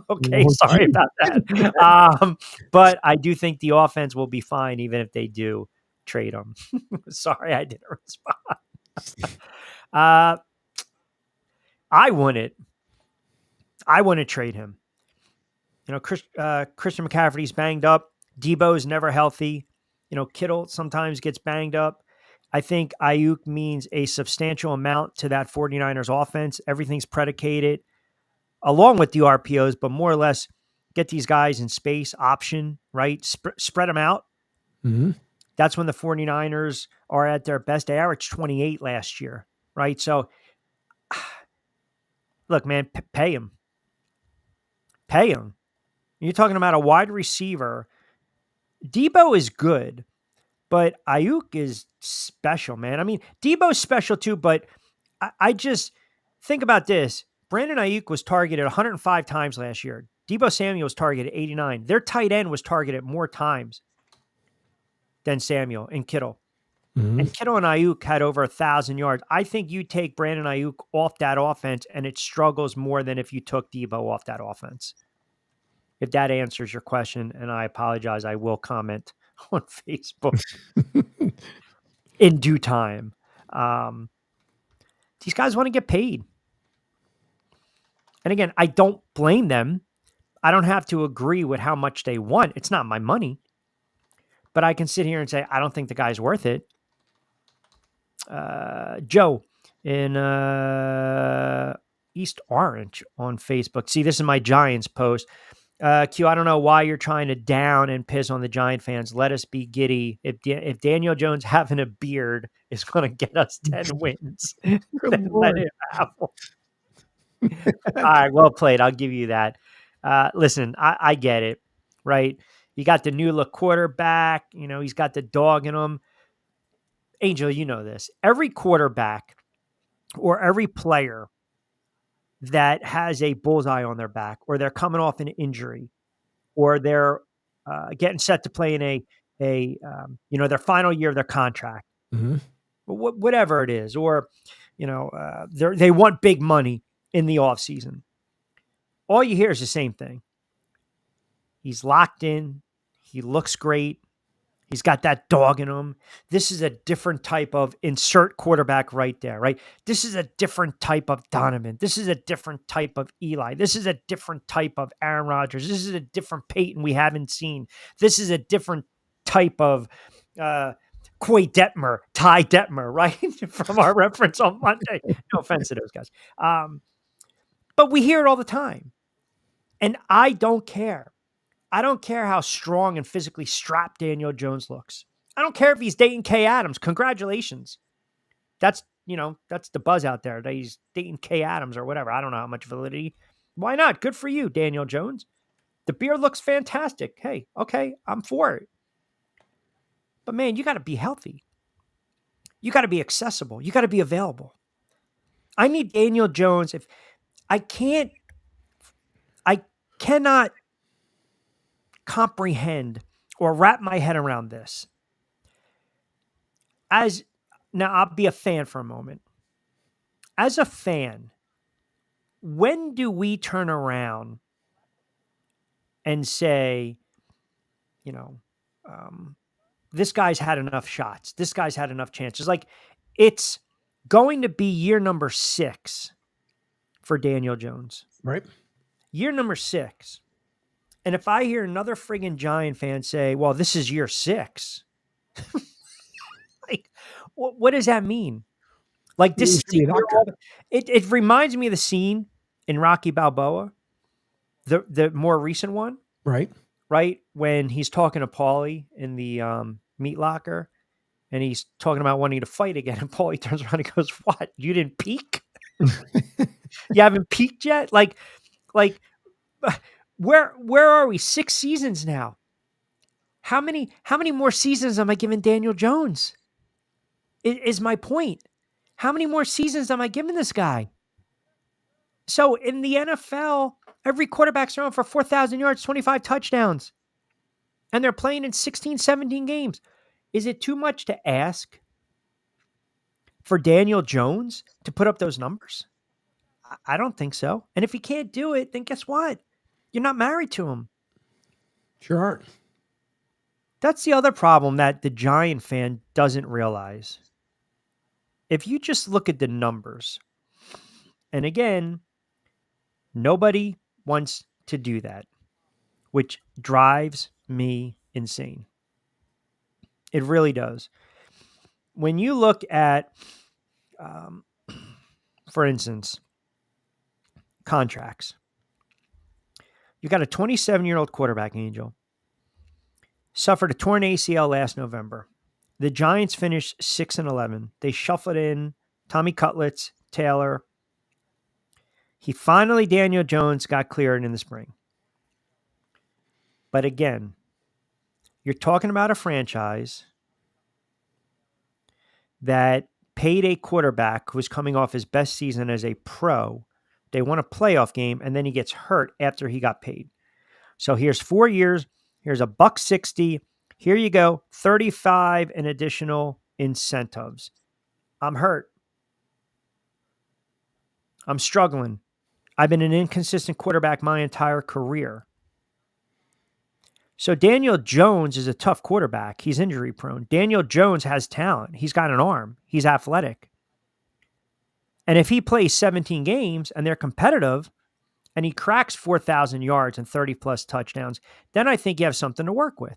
Okay, sorry about that. But I do think the offense will be fine even if they do trade him. Sorry, I didn't respond. I want to trade him. Christian McCaffrey's banged up. Debo's never healthy. Kittle sometimes gets banged up. I think Ayuk means a substantial amount to that 49ers offense. Everything's predicated along with the RPOs, but more or less get these guys in space, option, right? Spread them out. Mm-hmm. That's when the 49ers are at their best. They averaged 28 last year, right? So, look, man, pay him. Pay him. You're talking about a wide receiver. Debo is good, but Ayuk is special, man. I mean, Debo's special too, but I just think about this. Brandon Ayuk was targeted 105 times last year. Debo Samuel was targeted 89. Their tight end was targeted more times than Samuel and Kittle. Mm-hmm. And Kittle and Ayuk had over 1,000 yards. I think you take Brandon Ayuk off that offense and it struggles more than if you took Debo off that offense. If that answers your question, and I apologize, I will comment on Facebook in due time. These guys want to get paid. And again, I don't blame them. I don't have to agree with how much they want. It's not my money. But I can sit here and say, I don't think the guy's worth it. Joe in East Orange on Facebook. See, this is my Giants post. Q, I don't know why you're trying to down and piss on the Giant fans. Let us be giddy. If Daniel Jones having a beard is going to get us 10 wins, then let it happen. All right, well played. I'll give you that. Listen, I get it, right? You got the new look quarterback. He's got the dog in him. Angel, you know this. Every quarterback or every player that has a bullseye on their back, or they're coming off an injury, or they're getting set to play in their final year of their contract, mm-hmm. whatever it is, or they want big money. in the offseason, all you hear is the same thing. He's locked in. He looks great. He's got that dog in him. This is a different type of insert quarterback right there, right? This is a different type of Donovan. This is a different type of Eli. This is a different type of Aaron Rodgers. This is a different Peyton we haven't seen. This is a different type of Ty Detmer, right? From our reference on Monday. No offense to those guys. But we hear it all the time. And I don't care. I don't care how strong and physically strapped Daniel Jones looks. I don't care if he's dating Kay Adams. Congratulations. That's the buzz out there that he's dating Kay Adams or whatever. I don't know how much validity. Why not? Good for you, Daniel Jones. The beard looks fantastic. Hey, okay, I'm for it. But man, you got to be healthy. You got to be accessible. You got to be available. I need Daniel Jones. If I cannot comprehend or wrap my head around this. Now I'll be a fan for a moment. As a fan, when do we turn around and say, this guy's had enough shots. This guy's had enough chances. Like, it's going to be year number 6 for Daniel Jones. Right. Year number 6. And if I hear another friggin' Giant fan say, well, this is year 6, like, what does that mean? Like, this it reminds me of the scene in Rocky Balboa, the more recent one. Right. Right? When he's talking to Paulie in the meat locker, and he's talking about wanting to fight again. And Paulie turns around and goes, what? You didn't peak? You haven't peaked yet? Like, where are we? 6 seasons now. How many more seasons am I giving Daniel Jones? Is my point. How many more seasons am I giving this guy? So in the NFL, every quarterback's around for 4,000 yards, 25 touchdowns. And they're playing in 16, 17 games. Is it too much to ask for Daniel Jones to put up those numbers? I don't think so. And if he can't do it, then guess what? You're not married to him. Sure aren't. That's the other problem that the Giant fan doesn't realize. If you just look at the numbers, and again, nobody wants to do that, which drives me insane. It really does. When you look at, for instance, contracts, you got a 27-year-old quarterback, Angel, suffered a torn ACL last November. The Giants finished 6-11. They shuffled in Tommy Cutlets, Taylor. Daniel Jones got cleared in the spring. But again, you're talking about a franchise that paid a quarterback who was coming off his best season as a pro. They won a playoff game, and then he gets hurt after he got paid. So here's 4 years. Here's $160. Here you go, 35 in additional incentives. I'm hurt. I'm struggling. I've been an inconsistent quarterback my entire career. So Daniel Jones is a tough quarterback. He's injury prone. Daniel Jones has talent. He's got an arm. He's athletic. And if he plays 17 games and they're competitive and he cracks 4,000 yards and 30 plus touchdowns, then I think you have something to work with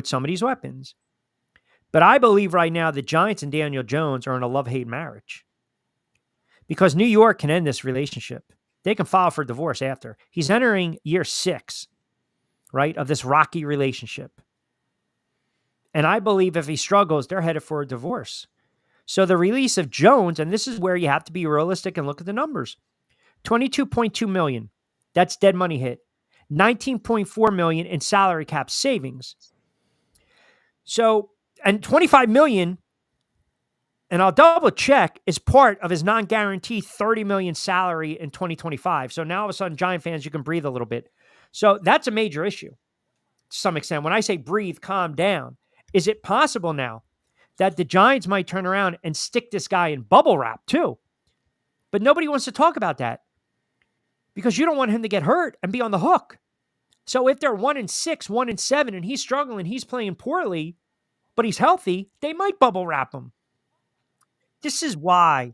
some of these weapons. But I believe right now the Giants and Daniel Jones are in a love-hate marriage because New York can end this relationship. They can file for divorce after. He's entering year 6, right, of this rocky relationship. And I believe if he struggles, they're headed for a divorce. So the release of Jones, and this is where you have to be realistic and look at the numbers. $22.2 million. That's dead money hit. $19.4 million in salary cap savings. So, and $25 million, and I'll double check, is part of his non-guaranteed $30 million salary in 2025. So now all of a sudden, Giant fans, you can breathe a little bit. So that's a major issue to some extent. When I say breathe, calm down, is it possible now that the Giants might turn around and stick this guy in bubble wrap too? But nobody wants to talk about that because you don't want him to get hurt and be on the hook. So if they're 1-6, 1-7, and he's struggling, he's playing poorly, but he's healthy, they might bubble wrap him. This is why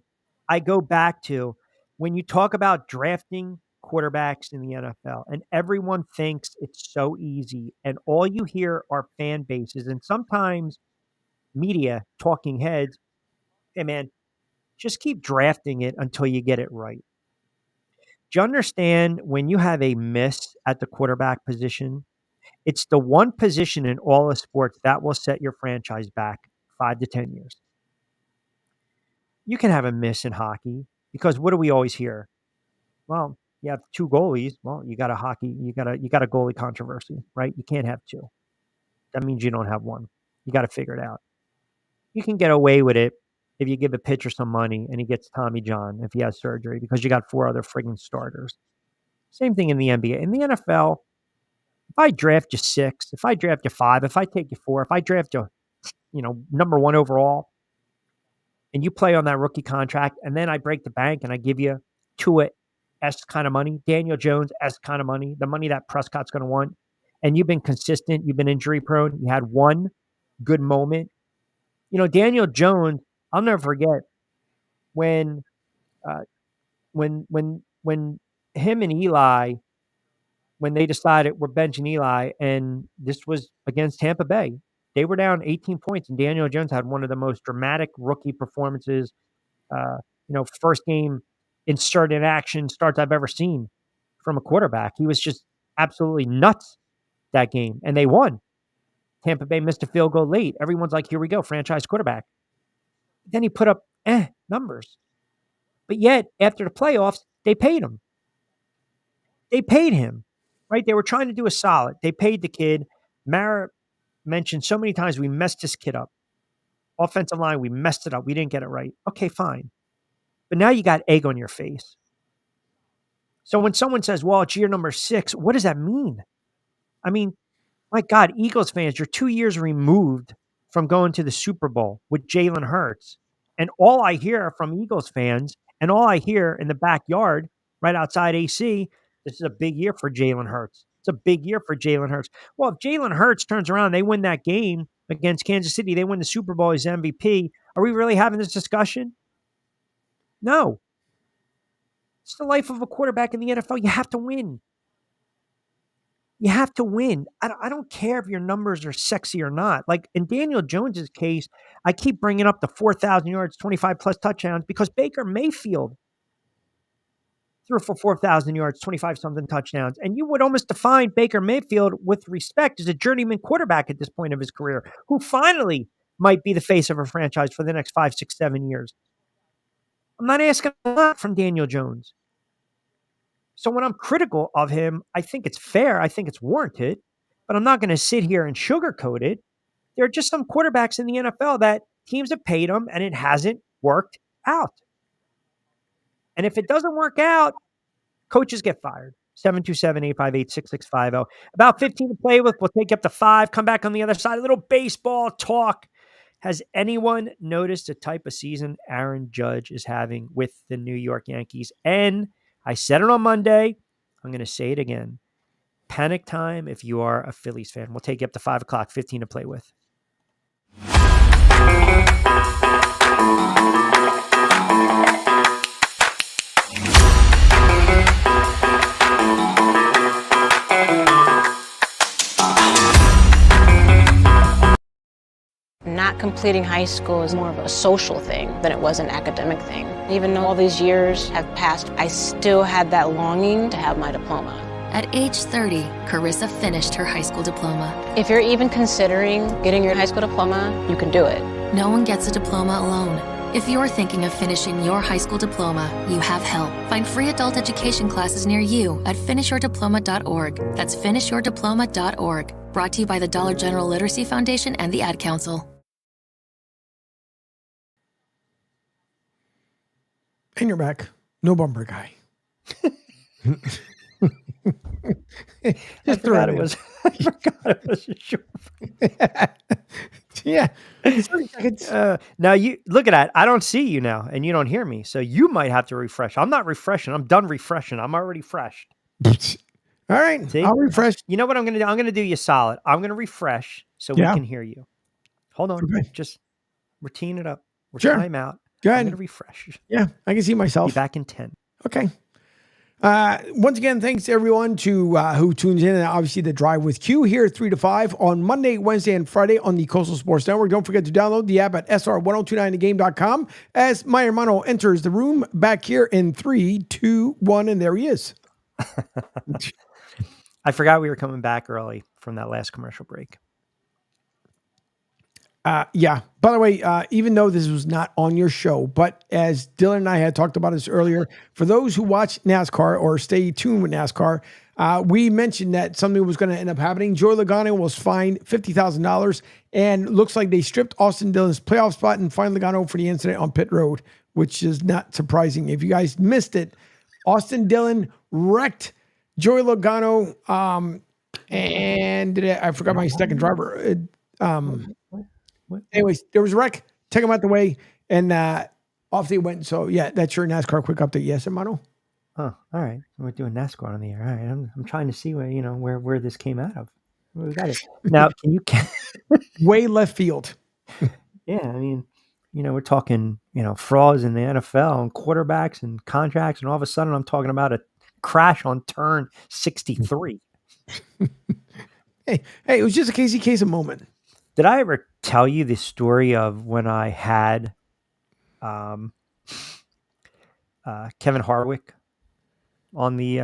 I go back to when you talk about drafting quarterbacks in the NFL, and everyone thinks it's so easy, and all you hear are fan bases and sometimes media talking heads. Hey, man, just keep drafting it until you get it right. Do you understand when you have a miss at the quarterback position, it's the one position in all of sports that will set your franchise back 5 to 10 years. You can have a miss in hockey because what do we always hear? Well, you have 2 goalies. Well, you got a goalie controversy, right? You can't have 2. That means you don't have 1. You got to figure it out. You can get away with it if you give a pitcher some money and he gets Tommy John if he has surgery because you got 4 other friggin' starters. Same thing in the NBA. In the NFL, if I draft you 6, if I draft you 5, if I take you 4, if I draft you, number 1 overall, and you play on that rookie contract, and then I break the bank and I give you Tua-esque kind of money, Daniel Jones-esque kind of money, the money that Prescott's going to want, and you've been consistent, you've been injury prone, you had 1 good moment. Daniel Jones, I'll never forget when him and Eli, when they decided we're benching Eli, and this was against Tampa Bay, they were down 18 points, and Daniel Jones had one of the most dramatic rookie performances, first game inserted action starts I've ever seen from a quarterback. He was just absolutely nuts that game, and they won. Tampa Bay missed a field goal late. Everyone's like, here we go, franchise quarterback. Then he put up numbers. But yet, after the playoffs, they paid him. They paid him, right? They were trying to do a solid. They paid the kid. Mara mentioned so many times we messed this kid up. Offensive line, we messed it up. We didn't get it right. Okay, fine. But now you got egg on your face. So when someone says, well, it's year number 6, what does that mean? I mean, my God, Eagles fans, you're 2 years removed from going to the Super Bowl with Jalen Hurts. And all I hear from Eagles fans and all I hear in the backyard right outside AC, this is a big year for Jalen Hurts. It's a big year for Jalen Hurts. Well, if Jalen Hurts turns around, they win that game against Kansas City, they win the Super Bowl, he's MVP. Are we really having this discussion? No. It's the life of a quarterback in the NFL. You have to win. You have to win. I don't care if your numbers are sexy or not. Like in Daniel Jones's case, I keep bringing up the 4,000 yards, 25 plus touchdowns because Baker Mayfield threw for 4,000 yards, 25 something touchdowns. And you would almost define Baker Mayfield with respect as a journeyman quarterback at this point of his career, who finally might be the face of a franchise for the next 5, 6, 7 years. I'm not asking a lot from Daniel Jones. So when I'm critical of him, I think it's fair. I think it's warranted, but I'm not going to sit here and sugarcoat it. There are just some quarterbacks in the NFL that teams have paid them and it hasn't worked out. And if it doesn't work out, coaches get fired. 727-858-6650. About 15 to play with. We'll take you up to 5. Come back on the other side. A little baseball talk. Has anyone noticed the type of season Aaron Judge is having with the New York Yankees? And I said it on Monday. I'm going to say it again. Panic time if you are a Phillies fan. We'll take you up to 5 o'clock, 15 to play with. Not completing high school is more of a social thing than it was an academic thing. Even though all these years have passed, I still had that longing to have my diploma. At age 30, Carissa finished her high school diploma. If you're even considering getting your high school diploma, you can do it. No one gets a diploma alone. If you're thinking of finishing your high school diploma, you have help. Find free adult education classes near you at finishyourdiploma.org. That's finishyourdiploma.org. Brought to you by the Dollar General Literacy Foundation and the Ad Council. And you're back. No bumper guy. I forgot it was a short. Yeah. 30 seconds. Now you look at that. I don't see you now, and you don't hear me. So you might have to refresh. I'm not refreshing. I'm done refreshing. I'm already fresh. All right. See? I'll refresh. You know what I'm going to do? I'm going to do you solid. I'm going to refresh so we can hear you. Hold on. Okay. Just we're teeing it up. We're Sure. time out. Go I'm ahead. going to refresh. Yeah, I can see myself. Be back in 10. Okay. Once again, thanks everyone to who tunes in, and obviously the Drive with Q here 3 to 5 on Monday, Wednesday, and Friday on the Coastal Sports Network. Don't forget to download the app at sr1029thegame.com as my hermano enters the room back here in 3, 2, 1, and there he is. I forgot we were coming back early from that last commercial break. Yeah. By the way, even though this was not on your show, but as Dylan and I had talked about this earlier, for those who watch NASCAR or stay tuned with NASCAR, we mentioned that something was going to end up happening. Joey Logano was fined $50,000, and looks like they stripped Austin Dillon's playoff spot and fined Logano for the incident on pit road, which is not surprising. If you guys missed it, Austin Dillon wrecked Joey Logano, and I forgot my second driver. Anyways, there was a wreck. Take them out the way, and off they went. So yeah, that's your NASCAR quick update. Yes, hermano. Oh, all right. We're doing NASCAR on the air. All right. I'm trying to see where this came out of. We got it now. Can you way left field? Yeah, I mean, we're talking frauds in the NFL and quarterbacks and contracts, and all of a sudden I'm talking about a crash on turn 63. Hey, it was just a Casey Kasem moment. Did I ever tell you the story of when I had Kevin Harvick on the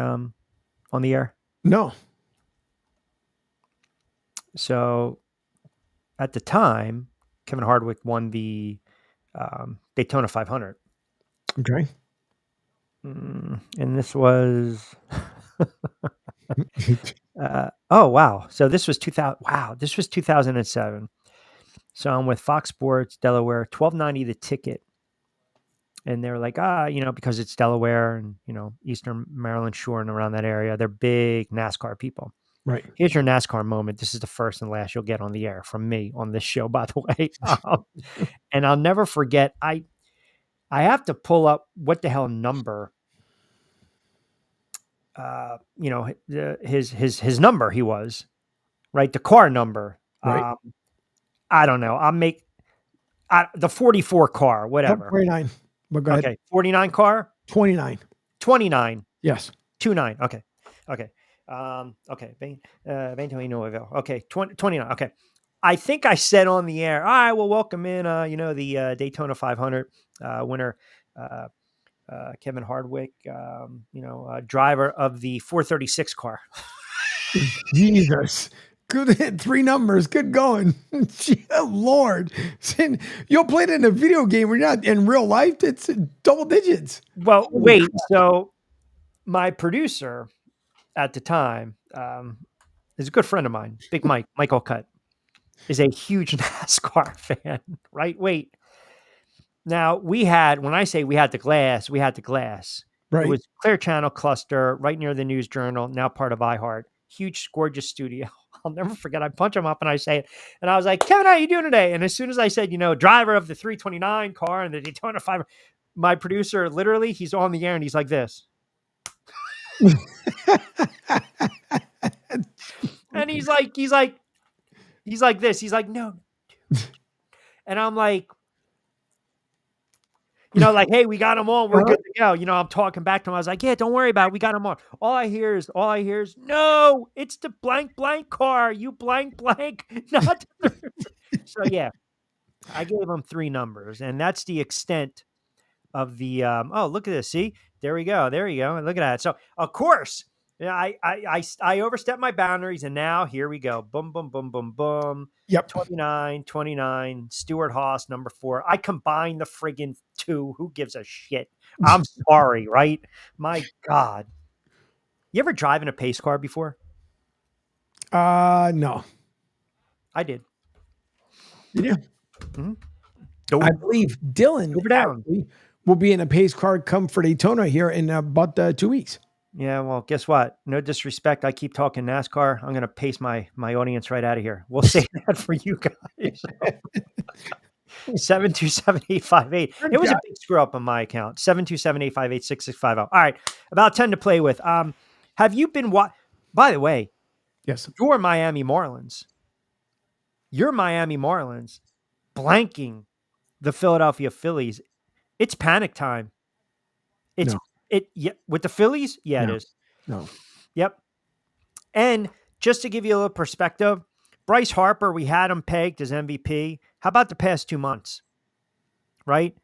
air? No. So at the time, Kevin Harvick won the Daytona 500. Okay. And this was oh wow. So this was 2000. Wow, this was 2007. So I'm with Fox Sports Delaware, $12.90 the ticket. And they're like, because it's Delaware and, Eastern Maryland Shore and around that area, they're big NASCAR people. Right. Here's your NASCAR moment. This is the first and last you'll get on the air from me on this show, by the way. And I'll never forget. I have to pull up what the hell number, his number he was, right? The car number. Right. I don't know. I'll make the 44 car, whatever. 49. But go ahead. Okay. 49 car? 29. 29. Yes. 29. Okay. Okay. Okay. 29. Okay. 29. Okay. I think I said on the air, all right, well, welcome in, the Daytona 500 winner, Kevin Harvick, driver of the 436 car. Jesus. Good 3 numbers. Good going. Lord. You'll play it in a video game. We're not in real life. It's double digits. Well, wait. So my producer at the time is a good friend of mine, Big Mike, Michael Cutt, is a huge NASCAR fan, right? Wait. Now when I say we had the glass. Right. It was Clear Channel Cluster right near the News Journal, now part of iHeart. Huge, gorgeous studio. I'll never forget. I punch him up and I say it. And I was like, Kevin, how are you doing today? And as soon as I said, driver of the 329 car and the Daytona 500, my producer, literally, he's on the air and he's like this. And he's like this. He's like, no. And I'm like, hey, we got them on. We're good to go. I'm talking back to him. I was like, yeah, don't worry about it. We got them on. All I hear is, no, it's the blank car. You blank. Not So yeah, I gave him 3 numbers, and that's the extent of the. Look at this. See, there we go. There you go. Look at that. So of course, I overstepped my boundaries, and now here we go. Boom, boom, boom, boom, boom. Yep. 29, Stuart Haas, number 4. I combined the friggin' 2. Who gives a shit? I'm sorry, right? My God. You ever drive in a pace car before? No. I did. Yeah. Mm-hmm. I believe Dylan will be in a pace car come for Daytona here in about 2 weeks. Yeah, well, guess what? No disrespect. I keep talking NASCAR. I'm going to pace my audience right out of here. We'll say that for you guys. 727-858. It was a big screw up on my account. 727-858-6650. All right. About 10 to play with. Have you been by the way, yes, your Miami Marlins blanking the Philadelphia Phillies. It's panic time. With the Phillies? Yeah, it is. No. Yep. And just to give you a little perspective, Bryce Harper, we had him pegged as MVP. How about the past 2 months? Right?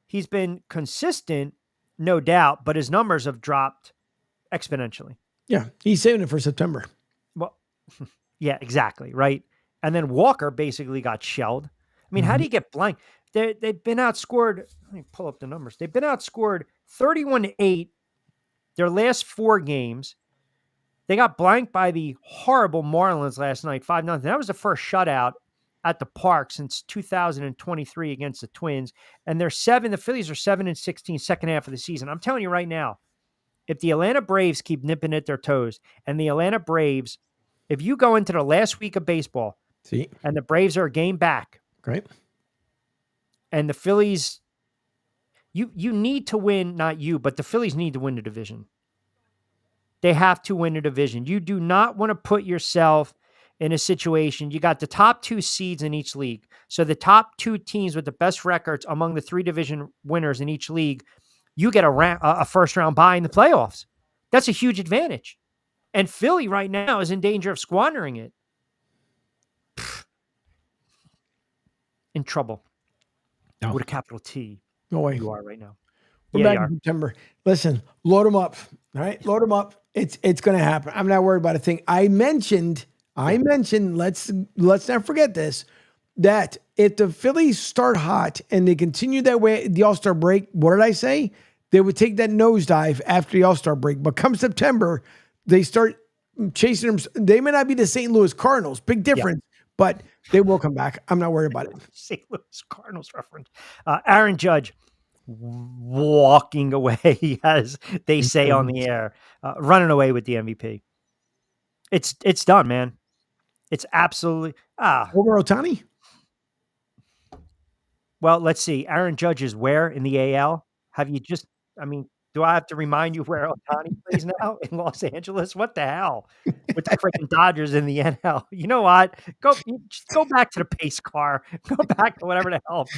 He's been consistent, no doubt, but his numbers have dropped exponentially. Yeah, he's saving it for September. Well, yeah, exactly, right? And then Walker basically got shelled. I mean, how do you get blanked? They've been outscored. Let me pull up the numbers. They've been outscored 31-8 their last 4 games. They got blanked by the horrible Marlins last night, 5-0. That was the first shutout at the park since 2023 against the Twins. And the Phillies are 7-16 second half of the season. I'm telling you right now, if the Atlanta Braves keep nipping at their toes, and the Atlanta Braves, if you go into the last week of baseball, and the Braves are a game back, right? And the Phillies, you need to win, not you, but the Phillies need to win the division. They have to win the division. You do not want to put yourself in a situation. You got the top 2 seeds in each league. So the top 2 teams with the best records among the 3 division winners in each league, you get a first round bye in the playoffs. That's a huge advantage. And Philly right now is in danger of squandering it. In trouble. No. With a capital T. No way. You are right now. We're back in September. Listen, load them up. All right, load them up. It's going to happen. I'm not worried about a thing. I mentioned. Let's not forget this. That if the Phillies start hot and they continue that way, the All-Star break. What did I say? They would take that nosedive after the All-Star break. But come September, they start chasing them. They may not be the St. Louis Cardinals. Big difference. But they will come back. I'm not worried about it. St. Louis Cardinals reference. Aaron Judge walking away, as they say on the air, running away with the MVP. It's done, man. It's absolutely over Ohtani. Well, let's see. Aaron Judge is where in the AL? Do I have to remind you where Ohtani plays now in Los Angeles? What the hell with the freaking Dodgers in the NL? You know what? Go back to the pace car. Go back to whatever the hell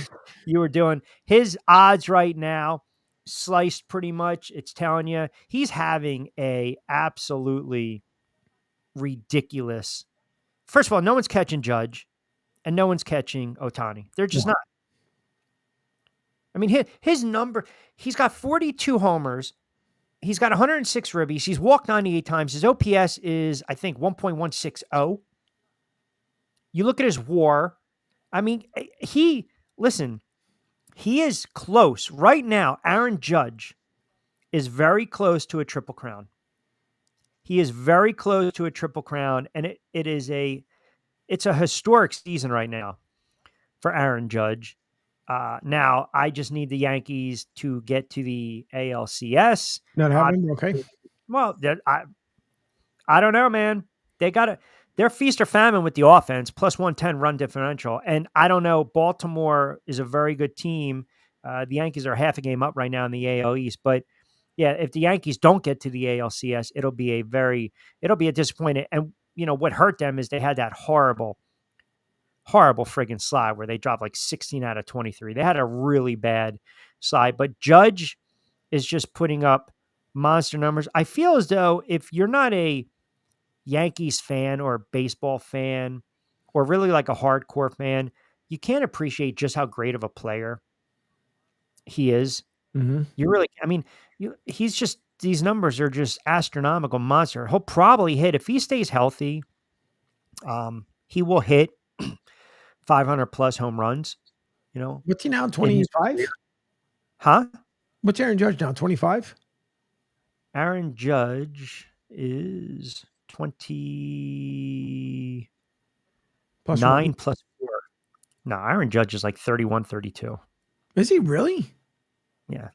you were doing. His odds right now sliced pretty much. It's telling you he's having a absolutely ridiculous. First of all, no one's catching Judge, and no one's catching Ohtani. They're just not. I mean, his number, he's got 42 homers. He's got 106 ribbies. He's walked 98 times. His OPS is, I think, 1.160. You look at his WAR. I mean, he is close. Right now, Aaron Judge is very close to a Triple Crown. He is very close to a Triple Crown, and it's a historic season right now for Aaron Judge. Now, I just need the Yankees to get to the ALCS. Not happening? Okay. Well, I don't know, man. They're feast or famine with the offense, plus 110 run differential. And I don't know, Baltimore is a very good team. The Yankees are half a game up right now in the AL East. But, yeah, if the Yankees don't get to the ALCS, it'll be a disappointment. And, you know, what hurt them is they had that horrible friggin' slide where they dropped like 16 out of 23. They had a really bad slide, but Judge is just putting up monster numbers. I feel as though if you're not a Yankees fan or a baseball fan or really like a hardcore fan, you can't appreciate just how great of a player he is. Mm-hmm. He's just, these numbers are just astronomical monster. He'll probably hit, if he stays healthy, he will hit 500 plus home runs, you know. What's he now, 25? Huh? What's Aaron Judge now, 25? Aaron Judge is 29 plus 4. No, Aaron Judge is like 31, 32. Is he really? Yeah.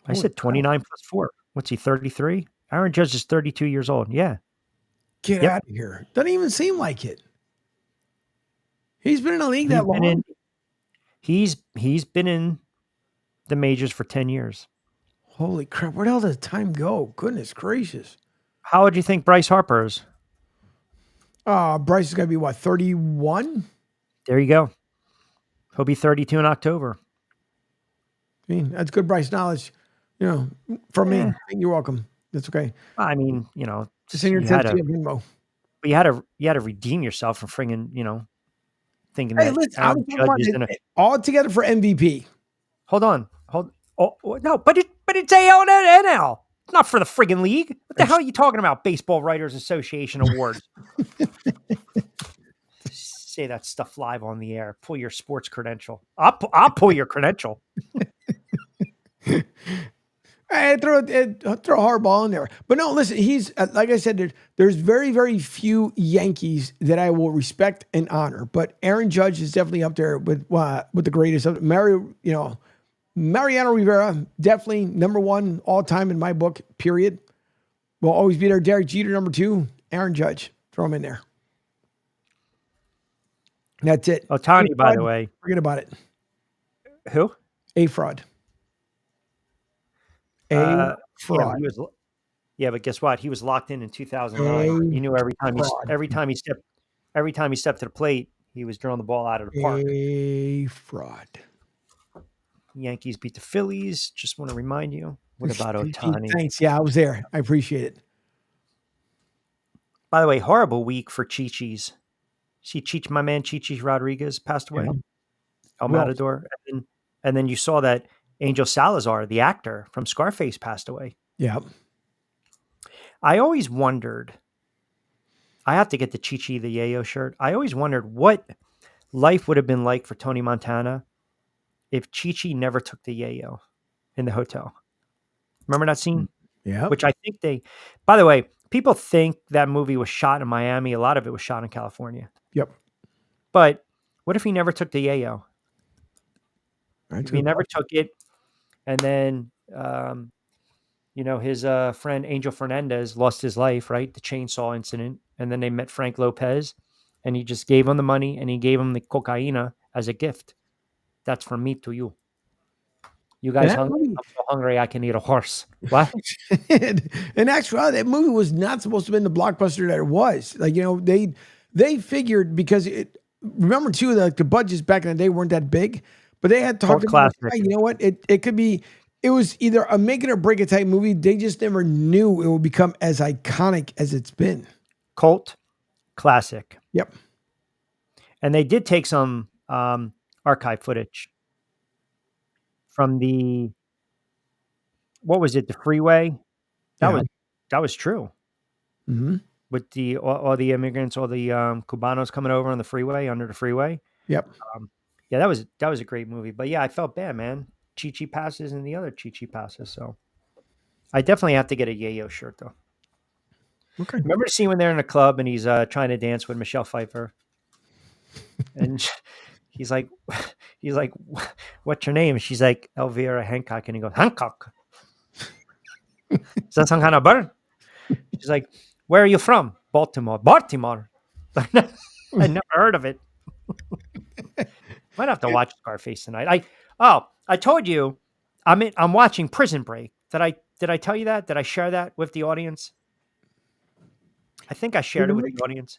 I said 29 plus 4. What's he, 33? Aaron Judge is 32 years old. Yeah. Get out of here. Doesn't even seem like it. He's been in the league that long. He's been in the majors for 10 years. Holy crap. Where the hell does time go? Goodness gracious. How would you think Bryce Harper is? Bryce is going to be what, 31? There you go. He'll be 32 in October. I mean, that's good Bryce knowledge, from me. You're welcome. That's okay. I mean, just in your Venmo. But you had to redeem yourself from friggin', thinking Hey, that listen, I was Aaron talking Judge about is it, gonna. all together for MVP. Hold on. Oh no, but it's AL and NL. It's not for the friggin' league. What the hell are you talking about? Baseball Writers Association Awards. Say that stuff live on the air. Pull your sports credential. I'll pull your credential. I throw a hard ball in there. But no, listen, he's like I said, there's very, very few Yankees that I will respect and honor. But Aaron Judge is definitely up there with the greatest of Mariano Rivera, definitely number one all time in my book, period. Will always be there. Derek Jeter, number two. Aaron Judge. Throw him in there. That's it. Ohtani, by the way. Forget about it. Who? A fraud. Fraud. Yeah, but guess what? He was locked in 2009. You knew every time he stepped to the plate, he was drawing the ball out of the park. A fraud. Yankees beat the Phillies. Just want to remind you. What about Ohtani? Thanks. Yeah, I was there. I appreciate it. By the way, horrible week for Chi-Chi's. See, my man Chi-Chi Rodriguez passed away. Yeah. El Matador. And then you saw that Angel Salazar, the actor from Scarface, passed away. Yeah. I always wondered, I have to get the Chi-Chi the Yayo shirt. I always wondered what life would have been like for Tony Montana if Chi-Chi never took the Yayo in the hotel. Remember that scene? Yeah. Which I think by the way, people think that movie was shot in Miami. A lot of it was shot in California. Yep. But what if he never took the Yayo? If he never took it, and then, his friend Angel Fernandez lost his life, right? The chainsaw incident. And then they met Frank Lopez, and he just gave him the money, and he gave him the cocaina as a gift. That's from me to you. You guys hungry? I'm so hungry I can eat a horse. What? In actuality, that movie was not supposed to have been the blockbuster that it was. Like, they figured because remember too, the budgets back in the day weren't that big, but they had talked about, you know what? It could be, it was either a make it or break it type movie. They just never knew it would become as iconic as it's been. Cult classic. Yep. And they did take some archive footage from what was it? The freeway. That was true. Mm-hmm. With all the immigrants, all the Cubanos coming over on the freeway, under the freeway. Yep. Yeah, that was a great movie. But yeah, I felt bad, man. Chi-Chi passes and the other Chi-Chi passes. So I definitely have to get a Yayo shirt though. Okay. Remember the scene when they're in a club and he's trying to dance with Michelle Pfeiffer, and he's like, "What's your name?" And she's like, "Elvira Hancock," and he goes, "Hancock." Is that some kind of bird? She's like, "Where are you from?" "Baltimore." "Baltimore." I never heard of it. Might have to watch Scarface tonight. I told you, I'm watching Prison Break. Did I tell you that? Did I share that with the audience? I think I shared it with the audience.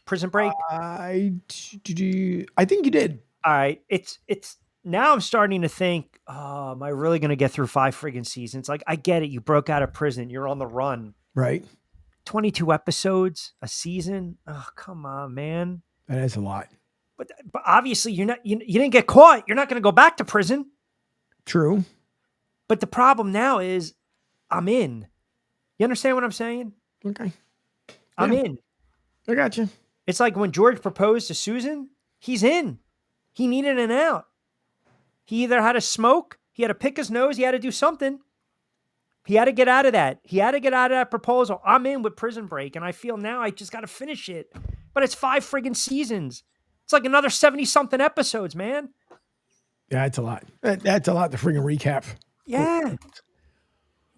Prison Break. I think you did. All right. It's now I'm starting to think, oh, am I really going to get through 5 friggin' seasons? Like, I get it. You broke out of prison. You're on the run. Right. 22 episodes a season. Oh, come on, man. That is a lot. But obviously you didn't get caught. You're not going to go back to prison. True. But the problem now is I'm in. You understand what I'm saying? Okay. I'm in. I got you. It's like when George proposed to Susan, he's in. He needed an out. He either had to smoke, he had to pick his nose, he had to do something. He had to get out of that. He had to get out of that proposal. I'm in with Prison Break, and I feel now I just got to finish it. But it's 5 friggin' seasons. It's like another 70-something episodes, man. Yeah, it's a lot. That's a lot to friggin' recap. Yeah.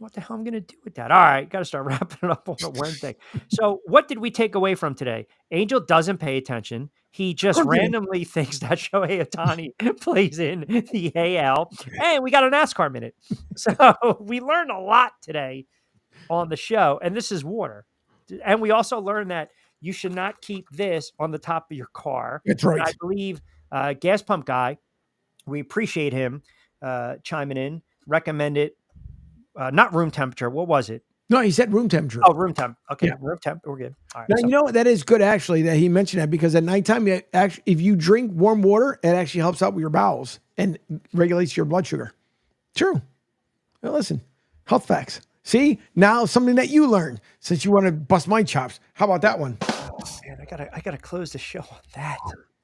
what the hell I'm going to do with that? All right, got to start wrapping it up on a Wednesday. So what did we take away from today? Angel doesn't pay attention. He just randomly thinks that Shohei Ohtani plays in the AL. And we got a NASCAR minute. So we learned a lot today on the show. And this is water. And we also learned that you should not keep this on the top of your car. That's right. I believe Gas Pump Guy, we appreciate him chiming in, recommended not room temperature. What was it? No, he said room temperature. Oh, room temp. Okay, Yeah. room temp. We're good. All right. Now, so- you know what? That is good, actually, that he mentioned that, because at nighttime, if you drink warm water, it actually helps out with your bowels and regulates your blood sugar. True. Now, listen, health facts. See, now something that you learned since you want to bust my chops. How about that one? Oh, man, I gotta close the show on that.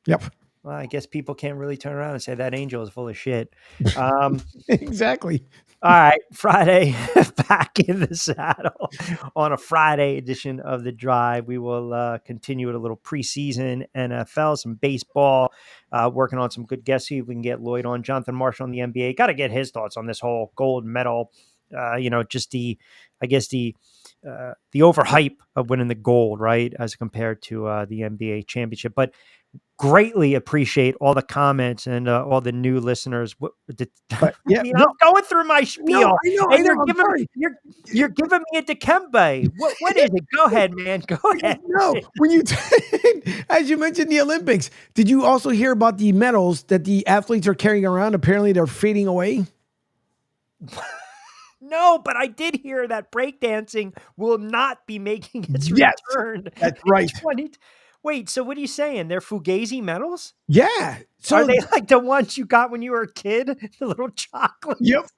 Yep. Well, I guess people can't really turn around and say that Angel is full of shit. Exactly. All right, Friday, back in the saddle on a Friday edition of The Drive. We will continue with a little preseason NFL, some baseball, working on some good guests. See if we can get Lloyd on. Jonathan Marshall on the NBA. Got to get his thoughts on this whole gold medal. Just the overhype of winning the gold, right, as compared to the NBA championship. But greatly appreciate all the comments and all the new listeners. I'm going through my spiel. No, I know. You're giving me a Dikembe. What is it? Go ahead, man. Go ahead. No, when as you mentioned the Olympics, did you also hear about the medals that the athletes are carrying around? Apparently, they're fading away. No, but I did hear that breakdancing will not be making its return. That's right. Wait, so what are you saying? They're Fugazi medals? Yeah. So are they like the ones you got when you were a kid? The little chocolate? Yep.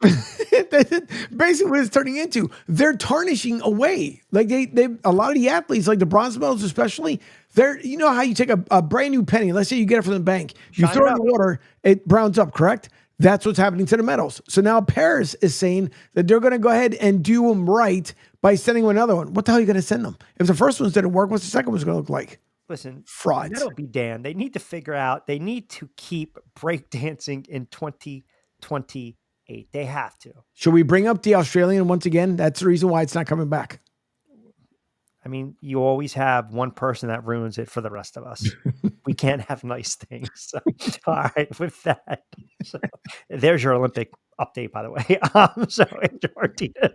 Basically what it's turning into. They're tarnishing away. Like they a lot of the athletes, like the bronze medals especially, you know how you take a brand new penny, let's say you get it from the bank, you throw it in the water, it browns up, correct? That's what's happening to the medals. So now Paris is saying that they're going to go ahead and do them right by sending them another one. What the hell are you going to send them? If the first ones didn't work, what's the second one's going to look like? Listen, frauds. That'll be damned. They need to figure out, they need to keep breakdancing in 2028. They have to. Should we bring up the Australian once again? That's the reason why it's not coming back. I mean, you always have one person that ruins it for the rest of us. We can't have nice things. So, all right, with that. So, there's your Olympic update, by the way. So Angel Martinez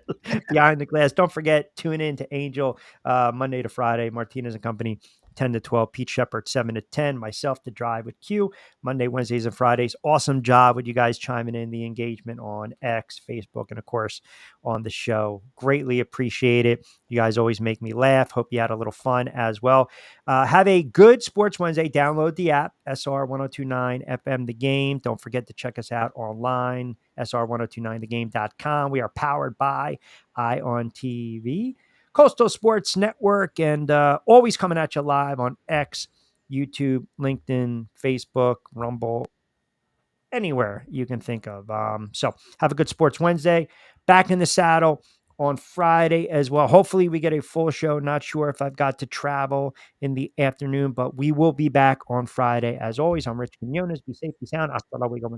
behind the glass. Don't forget, tune in to Angel Monday to Friday, Martinez and Company, 10 to 12, Pete Shepard, 7 to 10, myself, The Drive with Q, Monday, Wednesdays, and Fridays. Awesome job with you guys chiming in, the engagement on X, Facebook, and of course on the show. Greatly appreciate it. You guys always make me laugh. Hope you had a little fun as well. Have a good Sports Wednesday. Download the app, SR 1029 FM The Game. Don't forget to check us out online, SR1029thegame.com. We are powered by ION TV, Coastal Sports Network, and always coming at you live on X, YouTube, LinkedIn, Facebook, Rumble, anywhere you can think of. So have a good Sports Wednesday. Back in the saddle on Friday as well. Hopefully we get a full show. Not sure if I've got to travel in the afternoon, but we will be back on Friday. As always, I'm Rich Quinones. Be safe, be sound. Hasta luego.